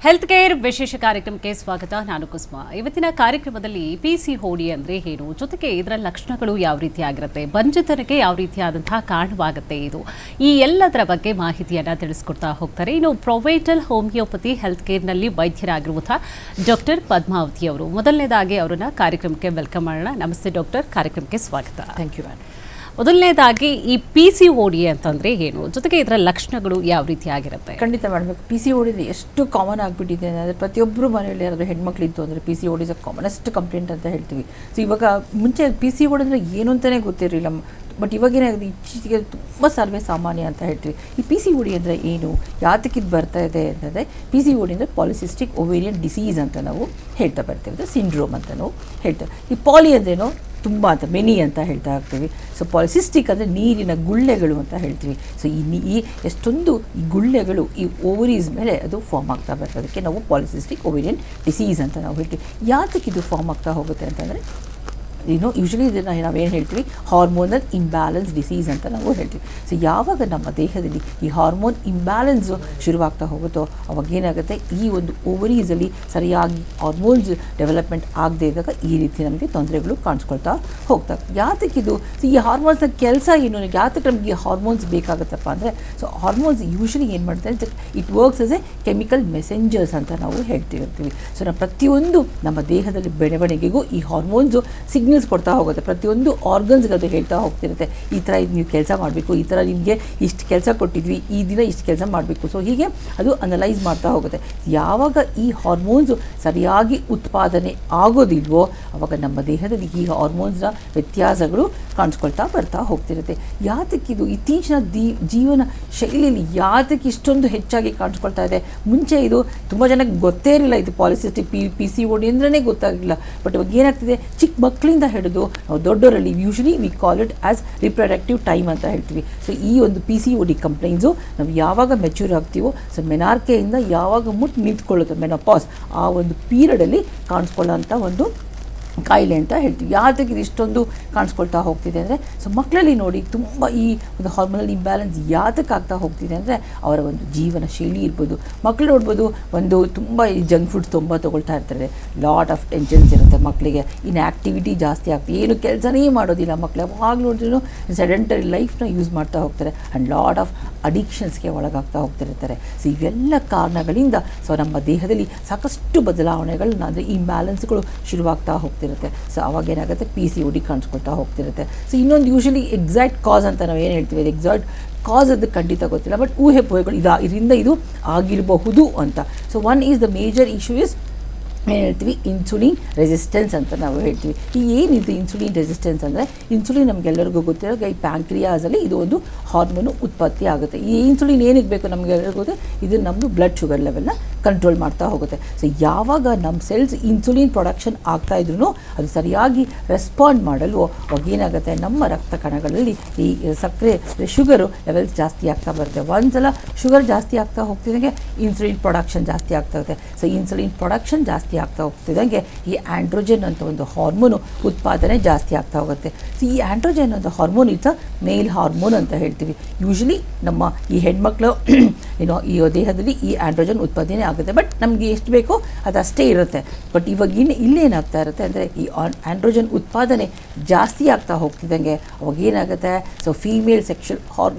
Health care ವಿಶೇಷ ಕಾರ್ಯಕ್ರಮಕ್ಕೆ ಸ್ವಾಗತ. ನಾನು ಕುಸುಮಾ. ಇವತ್ತಿನ ಕಾರ್ಯಕ್ರಮದಲ್ಲಿ PCOD ಅಂದ್ರೆ ಏನು, ಜೊತೆಗೆ ಇದರ ಲಕ್ಷಣಗಳು ಯಾವ ರೀತಿಯಾಗಿರುತ್ತೆ, ಬಂಜೆತನಕ್ಕೆ ಯಾವ ರೀತಿಯಾದಂತಹ ಕಾರಣವಾಗುತ್ತೆ, ಇದು ಈ ಎಲ್ಲದರ ಬಗ್ಗೆ ಮಾಹಿತಿಯನ್ನು ತಿಳಿಸ್ಕೊಡ್ತಾ ಹೋಗ್ತಾರೆ. ಇನ್ನು ಪ್ರೊವೈಟಲ್ ಹೋಮಿಯೋಪತಿ ಹೆಲ್ತ್ ಕೇರ್ನಲ್ಲಿ ವೈದ್ಯರಾಗಿರುವಂತಹ ಡಾಕ್ಟರ್ ಪದ್ಮಾವತಿ ಅವರು. ಮೊದಲನೇದಾಗಿ ಅವರನ್ನ ಕಾರ್ಯಕ್ರಮಕ್ಕೆ ವೆಲ್ಕಮ್ ಮಾಡೋಣ. ನಮಸ್ತೆ ಡಾಕ್ಟರ್, ಕಾರ್ಯಕ್ರಮಕ್ಕೆ ಸ್ವಾಗತ. Thank you ma'am. ಮೊದಲನೇದಾಗಿ ಈ PCOD ಅಂತಂದರೆ ಏನು, ಜೊತೆಗೆ ಇದರ ಲಕ್ಷಣಗಳು ಯಾವ ರೀತಿಯಾಗಿರುತ್ತೆ? ಖಂಡಿತ ಮಾಡಬೇಕು. PCOD ಎಷ್ಟು ಕಾಮನ್ ಆಗಿಬಿಟ್ಟಿದೆ ಅಂದರೆ ಪ್ರತಿಯೊಬ್ಬರು ಮನೆಯಲ್ಲಿ ಯಾರಾದರೂ ಹೆಣ್ಮಕ್ಳಿದ್ದು ಅಂದರೆ PCOD is a commonest complaint ಅಂತ ಹೇಳ್ತೀವಿ. ಸೊ ಇವಾಗ ಮುಂಚೆ PCOD ಅಂದರೆ ಏನು ಅಂತಲೇ ಗೊತ್ತಿರಲಿಲ್ಲ, ಬಟ್ ಇವಾಗೇನಾಗಿದೆ ಇತ್ತೀಚೆಗೆ ತುಂಬ ಸರ್ವೇ ಸಾಮಾನ್ಯ ಅಂತ ಹೇಳ್ತೀವಿ. ಈ PCOD ಅಂದರೆ ಏನು, ಯಾತಕ್ಕಿದು ಬರ್ತಾ ಇದೆ ಅಂತಂದರೆ PCOD ಅಂದರೆ ಪಾಲಿಸಿಸ್ಟಿಕ್ ಓವೇರಿಯನ್ ಡಿಸೀಸ್ ಅಂತ ನಾವು ಹೇಳ್ತಾ ಬರ್ತೀವಿ, ಅಂದರೆ ಸಿಂಡ್ರೋಮ್ ಅಂತ ನಾವು ಹೇಳ್ತೇವೆ. ಈ ಪಾಲಿ ಅಂದ್ರೇನೋ ತುಂಬ ಅಂತ, ಮೆನಿ ಅಂತ ಹೇಳ್ತಾ ಇರ್ತೀವಿ. ಸೊ ಪಾಲಿಸಿಸ್ಟಿಕ್ ಅಂದರೆ ನೀರಿನ ಗುಳ್ಳೆಗಳು ಅಂತ ಹೇಳ್ತೀವಿ. ಸೊ ಈ ಎಷ್ಟೊಂದು ಈ ಗುಳ್ಳೆಗಳು ಈ ಓವರೀಸ್ ಮೇಲೆ ಅದು ಫಾರ್ಮ್ ಆಗ್ತಾ ಬರ್ತದೆ, ಅದಕ್ಕೆ ನಾವು ಪಾಲಿಸಿಸ್ಟಿಕ್ ಓವೇರಿಯನ್ ಡಿಸೀಸ್ ಅಂತ ನಾವು ಹೇಳ್ತೀವಿ. ಯಾತಕ್ಕೆ ಇದು ಫಾರ್ಮ್ ಆಗ್ತಾ ಹೋಗುತ್ತೆ ಅಂತಂದರೆ ಯೂಶ್ವಲಿ ಇದನ್ನು ನಾವೇನು ಹೇಳ್ತೀವಿ, ಹಾರ್ಮೋನಲ್ ಇಂಬ್ಯಾಲೆನ್ಸ್ ಡಿಸೀಸ್ ಅಂತ ನಾವು ಹೇಳ್ತೀವಿ. ಸೊ ಯಾವಾಗ ನಮ್ಮ ದೇಹದಲ್ಲಿ ಈ ಹಾರ್ಮೋನ್ ಇಂಬ್ಯಾಲೆನ್ಸು ಶುರುವಾಗ್ತಾ ಹೋಗುತ್ತೋ ಅವಾಗ ಏನಾಗುತ್ತೆ, ಈ ಒಂದು ಓವರೀಸಲ್ಲಿ ಸರಿಯಾಗಿ ಹಾರ್ಮೋನ್ಸ್ ಡೆವಲಪ್ಮೆಂಟ್ ಆಗದೆ ಇದ್ದಾಗ ಈ ರೀತಿ ನಮಗೆ ತೊಂದರೆಗಳು ಕಾಣಿಸ್ಕೊಳ್ತಾ ಹೋಗ್ತವೆ. ಯಾತಕ್ಕಿದು, ಸೊ ಈ ಹಾರ್ಮೋನ್ಸ್ನ ಕೆಲಸ ಏನು, ಯಾತಕ್ಕೆ ನಮಗೆ ಈ ಹಾರ್ಮೋನ್ಸ್ ಬೇಕಾಗುತ್ತಪ್ಪ ಅಂದರೆ, ಸೊ ಹಾರ್ಮೋನ್ಸ್ ಯೂಶ್ವಲಿ ಏನು ಮಾಡ್ತಾರೆ, it works as A chemical messengers ಅಂತ ನಾವು ಹೇಳ್ತಿರ್ತೀವಿ. ಸೊ ನಾವು ಪ್ರತಿಯೊಂದು ನಮ್ಮ ದೇಹದಲ್ಲಿ ಬೆಳವಣಿಗೆಗೂ ಈ ಹಾರ್ಮೋನ್ಸು ಸಿಗ್ನಲ್ಸ್ ಕೊಡ್ತಾ ಹೋಗುತ್ತೆ. ಪ್ರತಿಯೊಂದು ಆರ್ಗನ್ಸ್ಗೆ ಅದು ಹೇಳ್ತಾ ಹೋಗ್ತಿರುತ್ತೆ, ಈ ಥರ ಇದು ನೀವು ಕೆಲಸ ಮಾಡಬೇಕು, ಈ ಥರ ನಿಮಗೆ ಇಷ್ಟು ಕೆಲಸ ಕೊಟ್ಟಿದ್ವಿ, ಈ ದಿನ ಇಷ್ಟು ಕೆಲಸ ಮಾಡಬೇಕು. ಸೊ ಹೀಗೆ ಅದು ಅನಲೈಸ್ ಮಾಡ್ತಾ ಹೋಗುತ್ತೆ. ಯಾವಾಗ ಈ ಹಾರ್ಮೋನ್ಸು ಸರಿಯಾಗಿ ಉತ್ಪಾದನೆ ಆಗೋದಿಲ್ವೋ ಆವಾಗ ನಮ್ಮ ದೇಹದಲ್ಲಿ ಈ ಹಾರ್ಮೋನ್ಸ್ನ ವ್ಯತ್ಯಾಸಗಳು ಕಾಣಿಸ್ಕೊಳ್ತಾ ಬರ್ತಾ ಹೋಗ್ತಿರುತ್ತೆ. ಯಾತಕ್ಕಿದು ಇತ್ತೀಚಿನ ಜೀವನ ಶೈಲಿಯಲ್ಲಿ ಯಾತಕ್ಕೆ ಇಷ್ಟೊಂದು ಹೆಚ್ಚಾಗಿ ಕಾಣಿಸ್ಕೊಳ್ತಾ ಇದೆ? ಮುಂಚೆ ಇದು ತುಂಬ ಜನಕ್ಕೆ ಗೊತ್ತೇ ಇರಲಿಲ್ಲ, ಇದು ಪಾಲಿಸಿಸ್ಟಿಕ್ PCOD ಅಂದ್ರೇ ಗೊತ್ತಾಗಲಿಲ್ಲ. ಬಟ್ ಇವಾಗ ಏನಾಗ್ತಿದೆ, ಚಿಕ್ಕ ಮಕ್ಕಳಿಂದ ಹಿಡಿದು ನಾವು ದೊಡ್ಡವರಲ್ಲಿ usually we call it as reproductive time ಅಂತ ಹೇಳ್ತೀವಿ. ಸೊ ಈ ಒಂದು PCOD ಕಂಪ್ಲೇಂಟ್ಸು ನಾವು ಯಾವಾಗ ಮೆಚ್ಯೂರ್ ಆಗ್ತೀವೋ, ಸೊ ಮೆನಾರ್ಕೆಯಿಂದ ಯಾವಾಗ ಮುಟ್ಟು ನಿಂತ್ಕೊಳ್ಳುತ್ತೆ ಮೆನೋಪಾಸ್, ಆ ಒಂದು ಪೀರಿಯಡಲ್ಲಿ ಕಾಣಿಸ್ಕೊಳ್ಳೋಂಥ ಒಂದು ಕಾಯಿಲೆ ಅಂತ ಹೇಳ್ತೀವಿ. ಯಾತಕ್ಕೆ ಇದು ಇಷ್ಟೊಂದು ಕಾಣಿಸ್ಕೊಳ್ತಾ ಹೋಗ್ತಿದೆ ಅಂದರೆ, ಸೊ ಮಕ್ಕಳಲ್ಲಿ ನೋಡಿ ತುಂಬ ಈ ಒಂದು ಹಾರ್ಮೋನಲ್ ಇಂಬ್ಯಾಲೆನ್ಸ್ ಯಾತಕ್ಕೆ ಆಗ್ತಾ ಹೋಗ್ತಿದೆ ಅಂದರೆ ಅವರ ಒಂದು ಜೀವನ ಶೈಲಿ ಇರ್ಬೋದು. ಮಕ್ಕಳು ನೋಡ್ಬೋದು, ಒಂದು ತುಂಬ ಈ ಜಂಕ್ ಫುಡ್ಸ್ ತುಂಬ ತೊಗೊಳ್ತಾ ಇರ್ತಾರೆ, ಲಾಟ್ ಆಫ್ ಟೆನ್ಷನ್ಸ್ ಇರುತ್ತೆ ಮಕ್ಕಳಿಗೆ, ಇನ್ನು ಆ್ಯಕ್ಟಿವಿಟಿ ಜಾಸ್ತಿ ಆಗ್ತದೆ, ಏನು ಕೆಲಸನೇ ಮಾಡೋದಿಲ್ಲ ಮಕ್ಕಳು. ಯಾವಾಗ ನೋಡಿದ್ರು ಸೆಡೆಂಟರಿ ಲೈಫ್ನ ಯೂಸ್ ಮಾಡ್ತಾ ಹೋಗ್ತಾರೆ ಆ್ಯಂಡ್ ಲಾಟ್ ಆಫ್ ಅಡಿಕ್ಷನ್ಸ್ಗೆ ಒಳಗಾಗ್ತಾ ಹೋಗ್ತಿರ್ತಾರೆ. ಸೊ ಇವೆಲ್ಲ ಕಾರಣಗಳಿಂದ ಸೊ ನಮ್ಮ ದೇಹದಲ್ಲಿ ಸಾಕಷ್ಟು ಬದಲಾವಣೆಗಳನ್ನ ಅಂದರೆ ಇಂಬ್ಯಾಲೆನ್ಸ್ಗಳು ಶುರುವಾಗ್ತಾ ಹೋಗ್ತಿರುತ್ತೆ. ಸೊ ಅವಾಗೇನಾಗುತ್ತೆ, PCOD ಕಾಣಿಸ್ಕೊಳ್ತಾ ಹೋಗ್ತಿರುತ್ತೆ. ಸೊ ಇನ್ನೊಂದು ಯೂಶ್ವಲಿ ಎಕ್ಸಾಕ್ಟ್ ಕಾಸ್ ಅಂತ ನಾವು ಏನು ಹೇಳ್ತೀವಿ, ಅದು ಎಕ್ಸಾಕ್ಟ್ ಕಾಸ್ ಅದು ಖಂಡಿತ ಗೊತ್ತಿಲ್ಲ, ಬಟ್ ಊಹೆಗಳು ಇದರಿಂದ ಇದು ಆಗಿರಬಹುದು ಅಂತ. So one is the major issue is ಏನು ಹೇಳ್ತೀವಿ, ಇನ್ಸುಲಿನ್ ರೆಸಿಸ್ಟೆನ್ಸ್ ಅಂತ ನಾವು ಹೇಳ್ತೀವಿ. ಈ ಏನಿದೆ ಇನ್ಸುಲಿನ್ ರೆಸಿಸ್ಟೆನ್ಸ್ ಅಂದರೆ, ಇನ್ಸುಲಿನ್ ನಮಗೆಲ್ಲರಿಗೂ ಗೊತ್ತಿರೋ ಈ ಪ್ಯಾಂಕ್ರಿಯಾಸಲ್ಲಿ ಇದು ಒಂದು ಹಾರ್ಮೋನು ಉತ್ಪತ್ತಿ ಆಗುತ್ತೆ. ಈ ಇನ್ಸುಲಿನ್ ಏನಿಗೆ ಬೇಕು ನಮಗೆಲ್ಲರಿಗೂ ಗೊತ್ತೆ, ಇದು ನಮ್ಮದು ಬ್ಲಡ್ ಶುಗರ್ ಲೆವೆಲ್ನ ಕಂಟ್ರೋಲ್ ಮಾಡ್ತಾ ಹೋಗುತ್ತೆ. ಸೊ ಯಾವಾಗ ನಮ್ಮ ಸೆಲ್ಸ್ ಇನ್ಸುಲಿನ್ ಪ್ರೊಡಕ್ಷನ್ ಆಗ್ತಾಯಿದ್ರೂ ಅದು ಸರಿಯಾಗಿ ರೆಸ್ಪಾಂಡ್ ಮಾಡಲು ಅವಾಗ ಏನಾಗುತ್ತೆ, ನಮ್ಮ ರಕ್ತ ಕಣಗಳಲ್ಲಿ ಈ ಸಕ್ಕರೆ ಶುಗರು ಲೆವೆಲ್ಸ್ ಜಾಸ್ತಿ ಆಗ್ತಾ ಬರುತ್ತೆ. ಒಂದ್ಸಲ ಶುಗರ್ ಜಾಸ್ತಿ ಆಗ್ತಾ ಹೋಗ್ತಿದ್ದಂಗೆ ಇನ್ಸುಲಿನ್ ಪ್ರೊಡಕ್ಷನ್ ಜಾಸ್ತಿ ಆಗ್ತಾಗುತ್ತೆ. ಸೊ ಇನ್ಸುಲಿನ್ ಪ್ರೊಡಕ್ಷನ್ ಜಾಸ್ತಿ ಆಗ್ತಾ ಹೋಗ್ತಿದ್ದಂಗೆ ಈ ಆ್ಯಂಡ್ರೋಜನ್ ಅಂತ ಒಂದು ಹಾರ್ಮೋನು ಉತ್ಪಾದನೆ ಜಾಸ್ತಿ ಆಗ್ತಾ ಹೋಗುತ್ತೆ. ಸೊ ಈ ಆ್ಯಂಡ್ರೋಜನ್ ಅಂತ ಹಾರ್ಮೋನ್ ಇಟ್ಸ್ ಮೇಲ್ ಹಾರ್ಮೋನ್ ಅಂತ ಹೇಳ್ತೀವಿ. ಯೂಶ್ವಲಿ ನಮ್ಮ ಈ ಹೆಣ್ಮಕ್ಳು ಈ ದೇಹದಲ್ಲಿ ಈ ಆ್ಯಂಡ್ರೋಜನ್ ಉತ್ಪಾದನೆ ಆಗುತ್ತೆ, ಬಟ್ ನಮಗೆ ಎಷ್ಟು ಬೇಕೋ ಅದಷ್ಟೇ ಇರುತ್ತೆ. ಬಟ್ ಇವಾಗ ಇಲ್ಲೇನಾಗ್ತಾ ಇರುತ್ತೆ ಅಂದರೆ, ಈ ಆ್ಯಂಡ್ರೋಜನ್ ಉತ್ಪಾದನೆ ಜಾಸ್ತಿ ಆಗ್ತಾ ಹೋಗ್ತಿದ್ದಂಗೆ ಅವಾಗ ಏನಾಗುತ್ತೆ, ಸೊ ಫೀಮೇಲ್ ಸೆಕ್ಷುವಲ್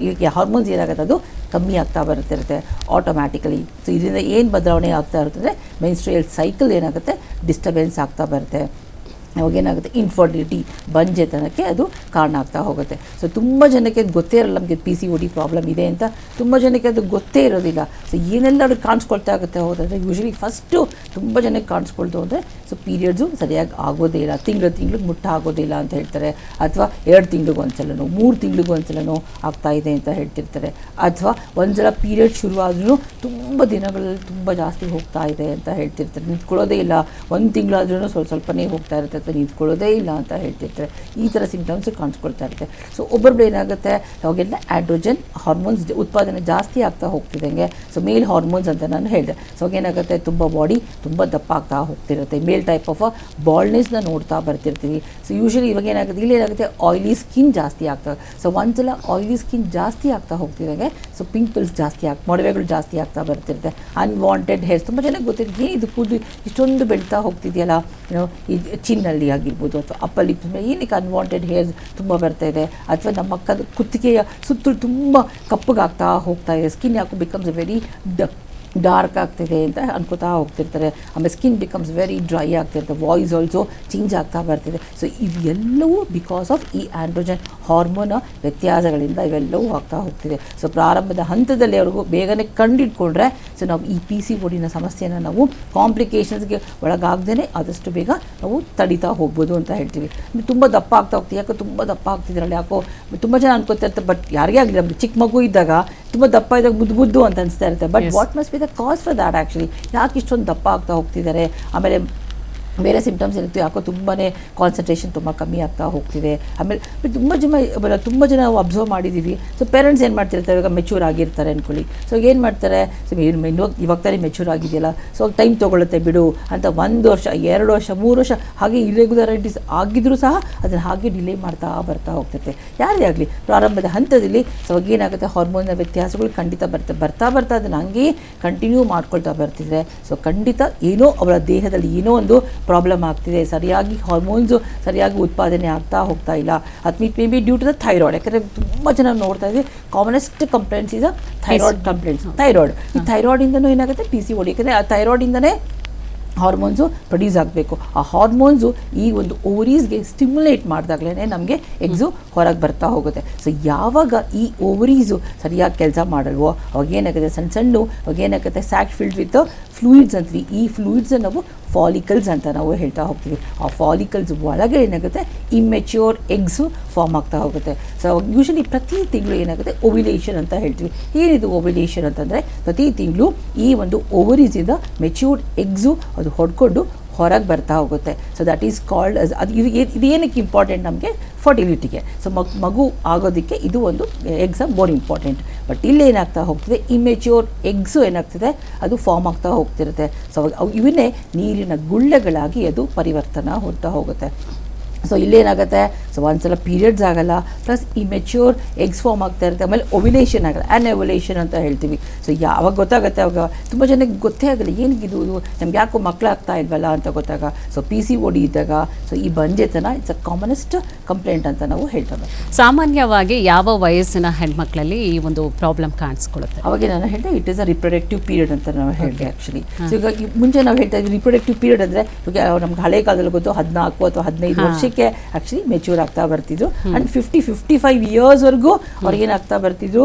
ಹಾರ್ಮೋನ್ಸ್ ಏನಾಗುತ್ತೆ ಅದು ಕಮ್ಮಿ ಆಗ್ತಾ ಬರುತ್ತಿರುತ್ತೆ ಆಟೋಮ್ಯಾಟಿಕಲಿ. ಸೊ ಇದರಿಂದ ಏನು ಬದಲಾವಣೆ ಆಗ್ತಾ ಇರುತ್ತೆ ಅಂದರೆ, ಮೆನ್ಸ್ಟ್ರುಯಲ್ ಸೈಕಲ್ ಏನಾಗುತ್ತೆ ಡಿಸ್ಟರ್ಬೆನ್ಸ್ ಆಗ್ತಾ ಬರುತ್ತೆ. ಅವಾಗೇನಾಗುತ್ತೆ, ಇನ್ಫರ್ಟಿಲಿಟಿ ಬಂಜೆತನಕ್ಕೆ ಅದು ಕಾರಣ ಆಗ್ತಾ ಹೋಗುತ್ತೆ. ಸೊ ತುಂಬ ಜನಕ್ಕೆ ಗೊತ್ತೇ ಇರಲ್ಲ ನಮಗೆ PCOD ಪ್ರಾಬ್ಲಮ್ ಇದೆ ಅಂತ, ತುಂಬ ಜನಕ್ಕೆ ಅದು ಗೊತ್ತೇ ಇರೋದಿಲ್ಲ. ಸೊ ಏನೆಲ್ಲ ಅವ್ರಿಗೆ ಕಾಣಿಸ್ಕೊಳ್ತಾ ಆಗುತ್ತೆ ಹೋದರೆ, ಯೂಶ್ವಲಿ ಫಸ್ಟು ತುಂಬ ಜನಕ್ಕೆ ಕಾಣಿಸ್ಕೊಳ್ತು ಅಂದರೆ, ಸೊ ಪೀರಿಯಡ್ಸು ಸರಿಯಾಗಿ ಆಗೋದೇ ಇಲ್ಲ, ತಿಂಗಳಿಗೆ ಮುಟ್ಟ ಆಗೋದಿಲ್ಲ ಅಂತ ಹೇಳ್ತಾರೆ, ಅಥವಾ 2 ತಿಂಗಳಿಗೂ ಒಂದ್ಸಲನೋ 3 ತಿಂಗಳಿಗೂ ಒಂದ್ಸಲನೋ ಆಗ್ತಾಯಿದೆ ಅಂತ ಹೇಳ್ತಿರ್ತಾರೆ, ಅಥವಾ ಒಂದ್ಸಲ ಪೀರಿಯಡ್ ಶುರುವಾದ್ರೂ ತುಂಬ ದಿನಗಳಲ್ಲಿ ತುಂಬ ಜಾಸ್ತಿ ಹೋಗ್ತಾ ಇದೆ ಅಂತ ಹೇಳ್ತಿರ್ತಾರೆ, ನಿಂತ್ಕೊಳ್ಳೋದೇ ಇಲ್ಲ, 1 ತಿಂಗಳಾದ್ರೂ ಸ್ವಲ್ಪನೇ ಹೋಗ್ತಾ ಇರುತ್ತೆ ಅಥವಾ ನಿಂತ್ಕೊಳ್ಳೋದೇ ಇಲ್ಲ ಅಂತ ಹೇಳ್ತಿರ್ತಾರೆ. ಈ ಥರ ಸಿಂಪ್ಟಮ್ಸ್ ಕಾಣಿಸ್ಕೊಳ್ತಾ ಇರುತ್ತೆ. ಸೊ ಒಬ್ಬೊಬ್ರು ಏನಾಗುತ್ತೆ, ಅವಾಗೆಲ್ಲ ಆ್ಯಂಡ್ರೋಜನ್ ಹಾರ್ಮೋನ್ಸ್ ಉತ್ಪಾದನೆ ಜಾಸ್ತಿ ಆಗ್ತಾ ಹೋಗ್ತಿದ್ದಂಗೆ, ಸೊ ಮೇಲ್ ಹಾರ್ಮೋನ್ಸ್ ಅಂತ ನಾನು ಹೇಳಿದೆ. ಸೊ ಅವಾಗೇನಾಗುತ್ತೆ, ತುಂಬ ಬಾಡಿ ತುಂಬ ದಪ್ಪ ಆಗ್ತಾ ಹೋಗ್ತಿರುತ್ತೆ, ಮೇಲ್ ಟೈಪ್ ಆಫ್ ಬಾಲ್ನೆಸ್ನ ನೋಡ್ತಾ ಬರ್ತಿರ್ತೀವಿ. ಸೊ ಯೂಶಲಿ ಇವಾಗ ಏನಾಗುತ್ತೆ, ಇಲ್ಲಿ ಏನಾಗುತ್ತೆ, ಆಯಿಲಿ ಸ್ಕಿನ್ ಜಾಸ್ತಿ ಆಗ್ತದೆ. ಸೊ ಒಂದ್ಸಲ ಆಯಿಲಿ ಸ್ಕಿನ್ ಜಾಸ್ತಿ ಆಗ್ತಾ ಹೋಗ್ತಿದ್ದಂಗೆ ಸೊ ಪಿಂಪಲ್ಸ್ ಜಾಸ್ತಿ ಮೊಡವೆಗಳು ಜಾಸ್ತಿ ಆಗ್ತಾ ಬರ್ತಿರುತ್ತೆ. ಅನ್ವಾಂಟೆಡ್ ಹೇರ್ಸ್ ತುಂಬ ಚೆನ್ನಾಗಿ ಗೊತ್ತಿರುತ್ತೆ, ಇದು ಕೂದಲು ಇಷ್ಟೊಂದು ಬೆಳ್ತಾ ಹೋಗ್ತಿದೆಯಲ್ಲ, ಏನೋ ಈ ಚಿನ್ನಲ್ಲಿ ಆಗಿರ್ಬೋದು ಅಥವಾ ಅಪ್ಪರ್ ಲಿಪ್ಸ್ ಮೇಲೆ ಏನಕ್ಕೆ ಅನ್ವಾಂಟೆಡ್ ಹೇರ್ಸ್ ತುಂಬ ಬರ್ತಾ ಇದೆ, ಅಥವಾ ನಮ್ಮ ಕುತ್ತಿಗೆಯ ಸುತ್ತಲೂ ತುಂಬ ಕಪ್ಪಗಾಗ್ತಾ ಹೋಗ್ತಾ ಇದೆ, ಸ್ಕಿನ್ ಯಾಕೋ ಬಿಕಮ್ಸ್ ವೆರಿ ಡಾರ್ಕ್ ಆಗ್ತಿದೆ ಅಂತ ಅನ್ಕೋತಾ ಹೋಗ್ತಿರ್ತಾರೆ. ಆಮೇಲೆ ಸ್ಕಿನ್ ಬಿಕಮ್ಸ್ ವೆರಿ ಡ್ರೈ ಆಗ್ತಿರುತ್ತೆ, ವಾಯ್ಸ್ ಆಲ್ಸೋ ಚೇಂಜ್ ಆಗ್ತಾ ಬರ್ತಿದೆ. ಸೊ ಇವೆಲ್ಲವೂ ಬಿಕಾಸ್ ಆಫ್ ಈ ಆ್ಯಂಡ್ರೋಜನ್ ಹಾರ್ಮೋನ್ ವ್ಯತ್ಯಾಸಗಳಿಂದ ಇವೆಲ್ಲವೂ ಆಗ್ತಾ ಹೋಗ್ತಿದೆ. ಸೊ ಪ್ರಾರಂಭದ ಹಂತದಲ್ಲಿ ಅವ್ರಿಗೂ ಬೇಗನೆ ಕಂಡಿಡ್ಕೊಂಡ್ರೆ ಸೊ ನಾವು ಈ PCOD ಸಮಸ್ಯೆನ ನಾವು ಕಾಂಪ್ಲಿಕೇಶನ್ಸ್ಗೆ ಒಳಗಾಗ್ದೇ ಆದಷ್ಟು ಬೇಗ ನಾವು ತಡಿತಾ ಹೋಗ್ಬೋದು ಅಂತ ಹೇಳ್ತೀವಿ. ತುಂಬ ದಪ್ಪ ಆಗ್ತಾ ಹೋಗ್ತೀವಿ, ಯಾಕೋ ತುಂಬ ದಪ್ಪ ಆಗ್ತಿದ್ರಲ್ಲಿ, ಯಾಕೋ ತುಂಬ ಜನ ಅನ್ಕೋತಾ ಇರ್ತಾರೆ. ಬಟ್ ಯಾರಿಗೇ ಆಗಲಿ, ನಮಗೆ ಚಿಕ್ಕ ಮಗು ಇದ್ದಾಗ ತುಂಬ ದಪ್ಪ ಇದ್ದಾಗ ಮುದ್ದು ಅಂತ ಅನಿಸ್ತಾ ಇರುತ್ತೆ. But what must be the cause for that actually, ಯಾಕೆ ಇಷ್ಟೊಂದು ದಪ್ಪ ಆಗ್ತಾ ಹೋಗ್ತಿದ್ದಾರೆ. ಆಮೇಲೆ ಬೇರೆ ಸಿಂಪ್ಟಮ್ಸ್ ಇರುತ್ತೆ, ಯಾಕೋ ತುಂಬಾ ಕಾನ್ಸಂಟ್ರೇಷನ್ ತುಂಬ ಕಮ್ಮಿ ಆಗ್ತಾ ಹೋಗ್ತಿದೆ. ಆಮೇಲೆ ತುಂಬ ಜನ ನಾವು ಅಬ್ಸರ್ವ್ ಮಾಡಿದ್ದೀವಿ. ಸೊ ಪೇರೆಂಟ್ಸ್ ಏನು ಮಾಡ್ತಿರ್ತಾರೆ, ಇವಾಗ ಮೆಚೂರ್ ಆಗಿರ್ತಾರೆ ಅಂದ್ಕೊಳ್ಳಿ. ಸೊ ಏನು ಮಾಡ್ತಾರೆ, ಸೊ ಇವಾಗ ತಾನೇ ಮೆಚೂರ್ ಆಗಿದೆಯಲ್ಲ, ಸೊ ಟೈಮ್ ತೊಗೊಳುತ್ತೆ ಬಿಡು ಅಂತ 1 ವರ್ಷ 2 ವರ್ಷ 3 ವರ್ಷ ಹಾಗೆ ಇರೆಗ್ಯುಲರಿಟೀಸ್ ಆಗಿದ್ರೂ ಸಹ ಅದನ್ನು ಹಾಗೆ ಡಿಲೇ ಮಾಡ್ತಾ ಬರ್ತಾ ಹೋಗ್ತಿರುತ್ತೆ. ಯಾರೇ ಆಗಲಿ ಪ್ರಾರಂಭದ ಹಂತದಲ್ಲಿ ಸೊ ಏನಾಗುತ್ತೆ, ಹಾರ್ಮೋನ್ನ ವ್ಯತ್ಯಾಸಗಳು ಖಂಡಿತ ಬರ್ತಾ ಅದನ್ನು ಹಂಗೆ ಕಂಟಿನ್ಯೂ ಮಾಡ್ಕೊಳ್ತಾ ಬರ್ತಿದ್ರೆ ಸೊ ಖಂಡಿತ ಏನೋ ಅವರ ದೇಹದಲ್ಲಿ ಏನೋ ಒಂದು ಪ್ರಾಬ್ಲಮ್ ಆಗ್ತಿದೆ, ಸರಿಯಾಗಿ ಹಾರ್ಮೋನ್ಸು ಸರಿಯಾಗಿ ಉತ್ಪಾದನೆ ಆಗ್ತಾ ಹೋಗ್ತಾ ಇಲ್ಲ. ಅದು may be due to the thyroid. ಯಾಕಂದರೆ ತುಂಬ ಜನ ನೋಡ್ತಾ ಇದ್ದೀವಿ, commonest complaints is thyroid complaints. Thyroid, ಈ ಥೈರಾಯ್ಡಿಂದನೂ ಏನಾಗುತ್ತೆ PCOD, ಯಾಕಂದರೆ ಆ ಥೈರಾಯ್ಡಿಂದನೇ ಹಾರ್ಮೋನ್ಸು ಪ್ರೊಡ್ಯೂಸ್ ಆಗಬೇಕು. ಆ ಹಾರ್ಮೋನ್ಸು ಈ ಒಂದು ಓವರೀಸ್ಗೆ ಸ್ಟಿಮ್ಯುಲೇಟ್ ಮಾಡಿದಾಗಲೇ ನಮಗೆ ಎಗ್ಸು ಹೊರಗೆ ಬರ್ತಾ ಹೋಗುತ್ತೆ. ಸೊ ಯಾವಾಗ ಈ ಓವರೀಸು ಸರಿಯಾಗಿ ಕೆಲಸ ಮಾಡಲ್ವೋ ಅವಾಗೇನಾಗುತ್ತೆ, ಅವಾಗೇನಾಗುತ್ತೆ ಸ್ಯಾಕ್ ಫಿಲ್ಡ್ ವಿತ್ ಫ್ಲೂಯಿಡ್ಸ್ ಅಂತೀವಿ. ಈ ಫ್ಲೂಯಿಡ್ಸ್ ನಾವು ಫಾಲಿಕಲ್ಸ್ ಅಂತ ನಾವು ಹೇಳ್ತಾ ಹೋಗ್ತೀವಿ. ಆ ಫಾಲಿಕಲ್ಸ್ ಒಳಗೆ ಏನಾಗುತ್ತೆ, ಇಮ್ಮೆಚ್ಯೂರ್ ಎಗ್ಸು ಫಾರ್ಮ್ ಆಗ್ತಾ ಹೋಗುತ್ತೆ. ಸೊ ಯೂಶಲಿ ಪ್ರತಿ ತಿಂಗಳು ಏನಾಗುತ್ತೆ, ಓವ್ಯುಲೇಷನ್ ಅಂತ ಹೇಳ್ತೀವಿ. ಏನಿದು ಓವ್ಯುಲೇಷನ್ ಅಂತಂದರೆ, ಪ್ರತಿ ತಿಂಗಳು ಈ ಒಂದು ಓವರೀಸಿಂದ ಮೆಚ್ಯೂರ್ಡ್ ಎಗ್ಸು ಅದು ಹೊಡ್ಕೊಂಡು ಹೊರಗೆ ಬರ್ತಾ ಹೋಗುತ್ತೆ. ಸೊ ದಟ್ ಈಸ್ ಕಾಲ್ಡ್ ಅದು ಇದು ಏನಕ್ಕೆ ಇಂಪಾರ್ಟೆಂಟ್ ನಮಗೆ, ಫರ್ಟಿಲಿಟಿಗೆ. ಸೊ ಮಗು ಆಗೋದಕ್ಕೆ ಇದು ಒಂದು ಎಗ್ಸ್ ಮೋರ್ ಇಂಪಾರ್ಟೆಂಟ್. ಬಟ್ ಇಲ್ಲಿ ಏನಾಗ್ತಾ ಹೋಗ್ತಿದೆ, ಇಮ್ಮೆಚ್ಯೂರ್ ಎಗ್ಸು ಏನಾಗ್ತಿದೆ ಅದು ಫಾರ್ಮ್ ಆಗ್ತಾ ಹೋಗ್ತಿರುತ್ತೆ. ಸೊ ಇವನ್ನೇ ನೀರಿನ ಗುಳ್ಳೆಗಳಾಗಿ ಅದು ಪರಿವರ್ತನೆ ಹೊಡ್ತಾ ಹೋಗುತ್ತೆ. ಸೊ ಇಲ್ಲೇನಾಗುತ್ತೆ, ಸೊ ಒಂದ್ಸಲ ಪೀರಿಯಡ್ಸ್ ಆಗಲ್ಲ, ಪ್ಲಸ್ ಇಮೆಚ್ಯೂರ್ ಎಗ್ಸ್ ಫಾರ್ಮ್ ಆಗ್ತಾ ಇರುತ್ತೆ. ಆಮೇಲೆ ಓವ್ಯುಲೇಷನ್ ಆಗಲ್ಲ, ಅನ್ಓವ್ಯುಲೇಷನ್ ಅಂತ ಹೇಳ್ತೀವಿ. ಸೊ ಯಾವಾಗ ಗೊತ್ತಾಗುತ್ತೆ, ಅವಾಗ ತುಂಬ ಜನಕ್ಕೆ ಗೊತ್ತೇ ಆಗಲ್ಲ ಏನಿದು ನಮ್ಗೆ ಯಾಕೋ ಮಕ್ಕಳಾಗ್ತಾ ಇಲ್ವಲ್ಲ ಅಂತ ಗೊತ್ತಾಗ. ಸೊ PCOD ಇದ್ದಾಗ ಸೊ ಈ ಬಂಜೆತನ ಇಟ್ಸ್ ಅ ಕಾಮನೆಸ್ಟ್ ಕಂಪ್ಲೇಂಟ್ ಅಂತ ನಾವು ಹೇಳ್ತೇವೆ. ಸಾಮಾನ್ಯವಾಗಿ ಯಾವ ವಯಸ್ಸಿನ ಹೆಣ್ಮಕ್ಳಲ್ಲಿ ಈ ಒಂದು ಪ್ರಾಬ್ಲಮ್ ಕಾಣಿಸ್ಕೊಳ್ಳುತ್ತೆ? ಅವಾಗ ನಾನು ಹೇಳಿದೆ, it is a reproductive period ಅಂತ ನಾವು ಹೇಳಿದೆ ಆ್ಯಕ್ಚುಲಿ. ಸೊ ಈಗ ಮುಂಚೆ ನಾವು ಹೇಳ್ತಾ ಇದ್ವಿ ರಿಪ್ರೊಡಕ್ಟಿವ್ ಪೀರಿಯಡ್ ಅಂದರೆ ನಮ್ಗೆ ಹಳೆ ಕಾಲದಲ್ಲಿ ಗೊತ್ತು 14 ಅಥವಾ 15 ವರ್ಷಕ್ಕೆ ಆ್ಯಕ್ಚುಲಿ ಮೆಚ್ಯೂರ್ ಆಗ್ತಾ ಬರ್ತಿದ್ರು. ಆ್ಯಂಡ್ 50-55 ಇಯರ್ಸ್ವರೆಗೂ ಅವ್ರಿಗೆ ಏನಾಗ್ತಾ ಬರ್ತಿದ್ರು,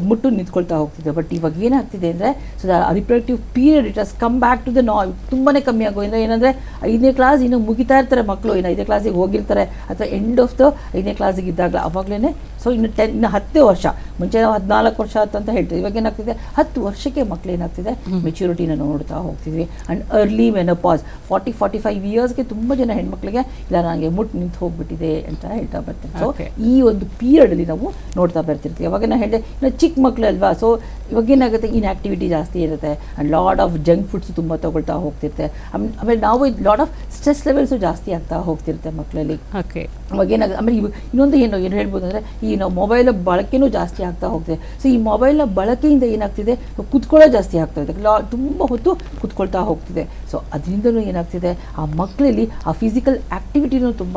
ಮುಟ್ಟು ನಿಂತ್ಕೊಳ್ತಾ ಹೋಗ್ತಿದ್ರು. ಬಟ್ ಇವಾಗ ಏನಾಗ್ತಿದೆ ಅಂದರೆ, so the reproductive period it has come back to the norm. ತುಂಬಾ ಕಮ್ಮಿ ಆಗೋದ್ರಿಂದ ಏನಂದರೆ 5ನೇ ಕ್ಲಾಸ್ ಇನ್ನೂ ಮುಗಿತಾ ಇರ್ತಾರೆ ಮಕ್ಕಳು, ಇನ್ನು 5ನೇ ಕ್ಲಾಸಿಗೆ ಹೋಗಿರ್ತಾರೆ ಅಥವಾ ಎಂಡ್ ಆಫ್ ದ 5ನೇ ಕ್ಲಾಸಿಗೆ ಇದ್ದಾಗಲೇ ಅವಾಗಲೇ. ಸೊ ಇನ್ನು 10ನೇ ವರ್ಷ, ಮುಂಚೆ ನಾವು 14 ವರ್ಷ ಅಂತ ಹೇಳ್ತೀವಿ, ಇವಾಗ ಏನಾಗ್ತಿದೆ 10 ವರ್ಷಕ್ಕೆ ಮಕ್ಕಳು ಏನಾಗ್ತಿದೆ ಮೆಚ್ಯೂರಿಟಿನ ನೋಡ್ತಾ ಹೋಗ್ತಿದ್ವಿ. ಆ್ಯಂಡ್ ಅರ್ಲಿ ಮೆನೋಪಾಸ್ 40-45 ಇಯರ್ಸ್ಗೆ ತುಂಬ ಜನ ಹೆಣ್ಮಕ್ಳಿಗೆ ಇಲ್ಲ ನನಗೆ ಮುಟ್ಟು ನಿಂತು ಹೋಗ್ಬಿಟ್ಟಿದೆ ಅಂತ ಹೇಳ್ತಾ ಬರ್ತೀವಿ. ಸೊ ಈ ಒಂದು ಪೀರಿಯಡಲ್ಲಿ ನಾವು ನೋಡ್ತಾ ಬರ್ತಿರ್ತೀವಿ. ಅವಾಗ ನಾನು ಹೇಳಿದೆ, ಇನ್ನು ಚಿಕ್ಕ ಮಕ್ಕಳು ಅಲ್ವಾ, ಸೊ ಇವಾಗ ಏನಾಗುತ್ತೆ, ಇನ್ಆಕ್ಟಿವಿಟಿ ಜಾಸ್ತಿ ಇರುತ್ತೆ. And lot of junk foods ತುಂಬ ತೊಗೊಳ್ತಾ ಹೋಗ್ತಿರುತ್ತೆ. ಆಮೇಲೆ ನಾವು ಲಾಡ್ ಆಫ್ ಸ್ಟ್ರೆಸ್ ಲೆವೆಲ್ಸು ಜಾಸ್ತಿ ಆಗ್ತಾ ಹೋಗ್ತಿರುತ್ತೆ ಮಕ್ಕಳಲ್ಲಿ. ಓಕೆ, ಅವಾಗ ಏನಾಗುತ್ತೆ, ಆಮೇಲೆ ಇನ್ನೊಂದು ಏನು ಹೇಳ್ಬೋದು ಅಂದರೆ, ಈ ನಾವು ಮೊಬೈಲ್ ಬಳಕೆನೂ ಜಾಸ್ತಿ ಆಗ್ತಾ ಹೋಗ್ತದೆ. ಸೊ ಈ ಮೊಬೈಲ್ನ ಬಳಕೆಯಿಂದ ಏನಾಗ್ತಿದೆ, ಕುತ್ಕೊಳ್ಳೋ ಜಾಸ್ತಿ ಆಗ್ತಾಯಿದೆ, ತುಂಬ ಹೊತ್ತು ಕುತ್ಕೊಳ್ತಾ ಹೋಗ್ತಿದೆ. ಸೊ ಅದರಿಂದಲೂ ಏನಾಗ್ತಿದೆ, ಆ ಮಕ್ಕಳಲ್ಲಿ ಆ ಫಿಸಿಕಲ್ ಆ್ಯಕ್ಟಿವಿಟಿನೂ ತುಂಬ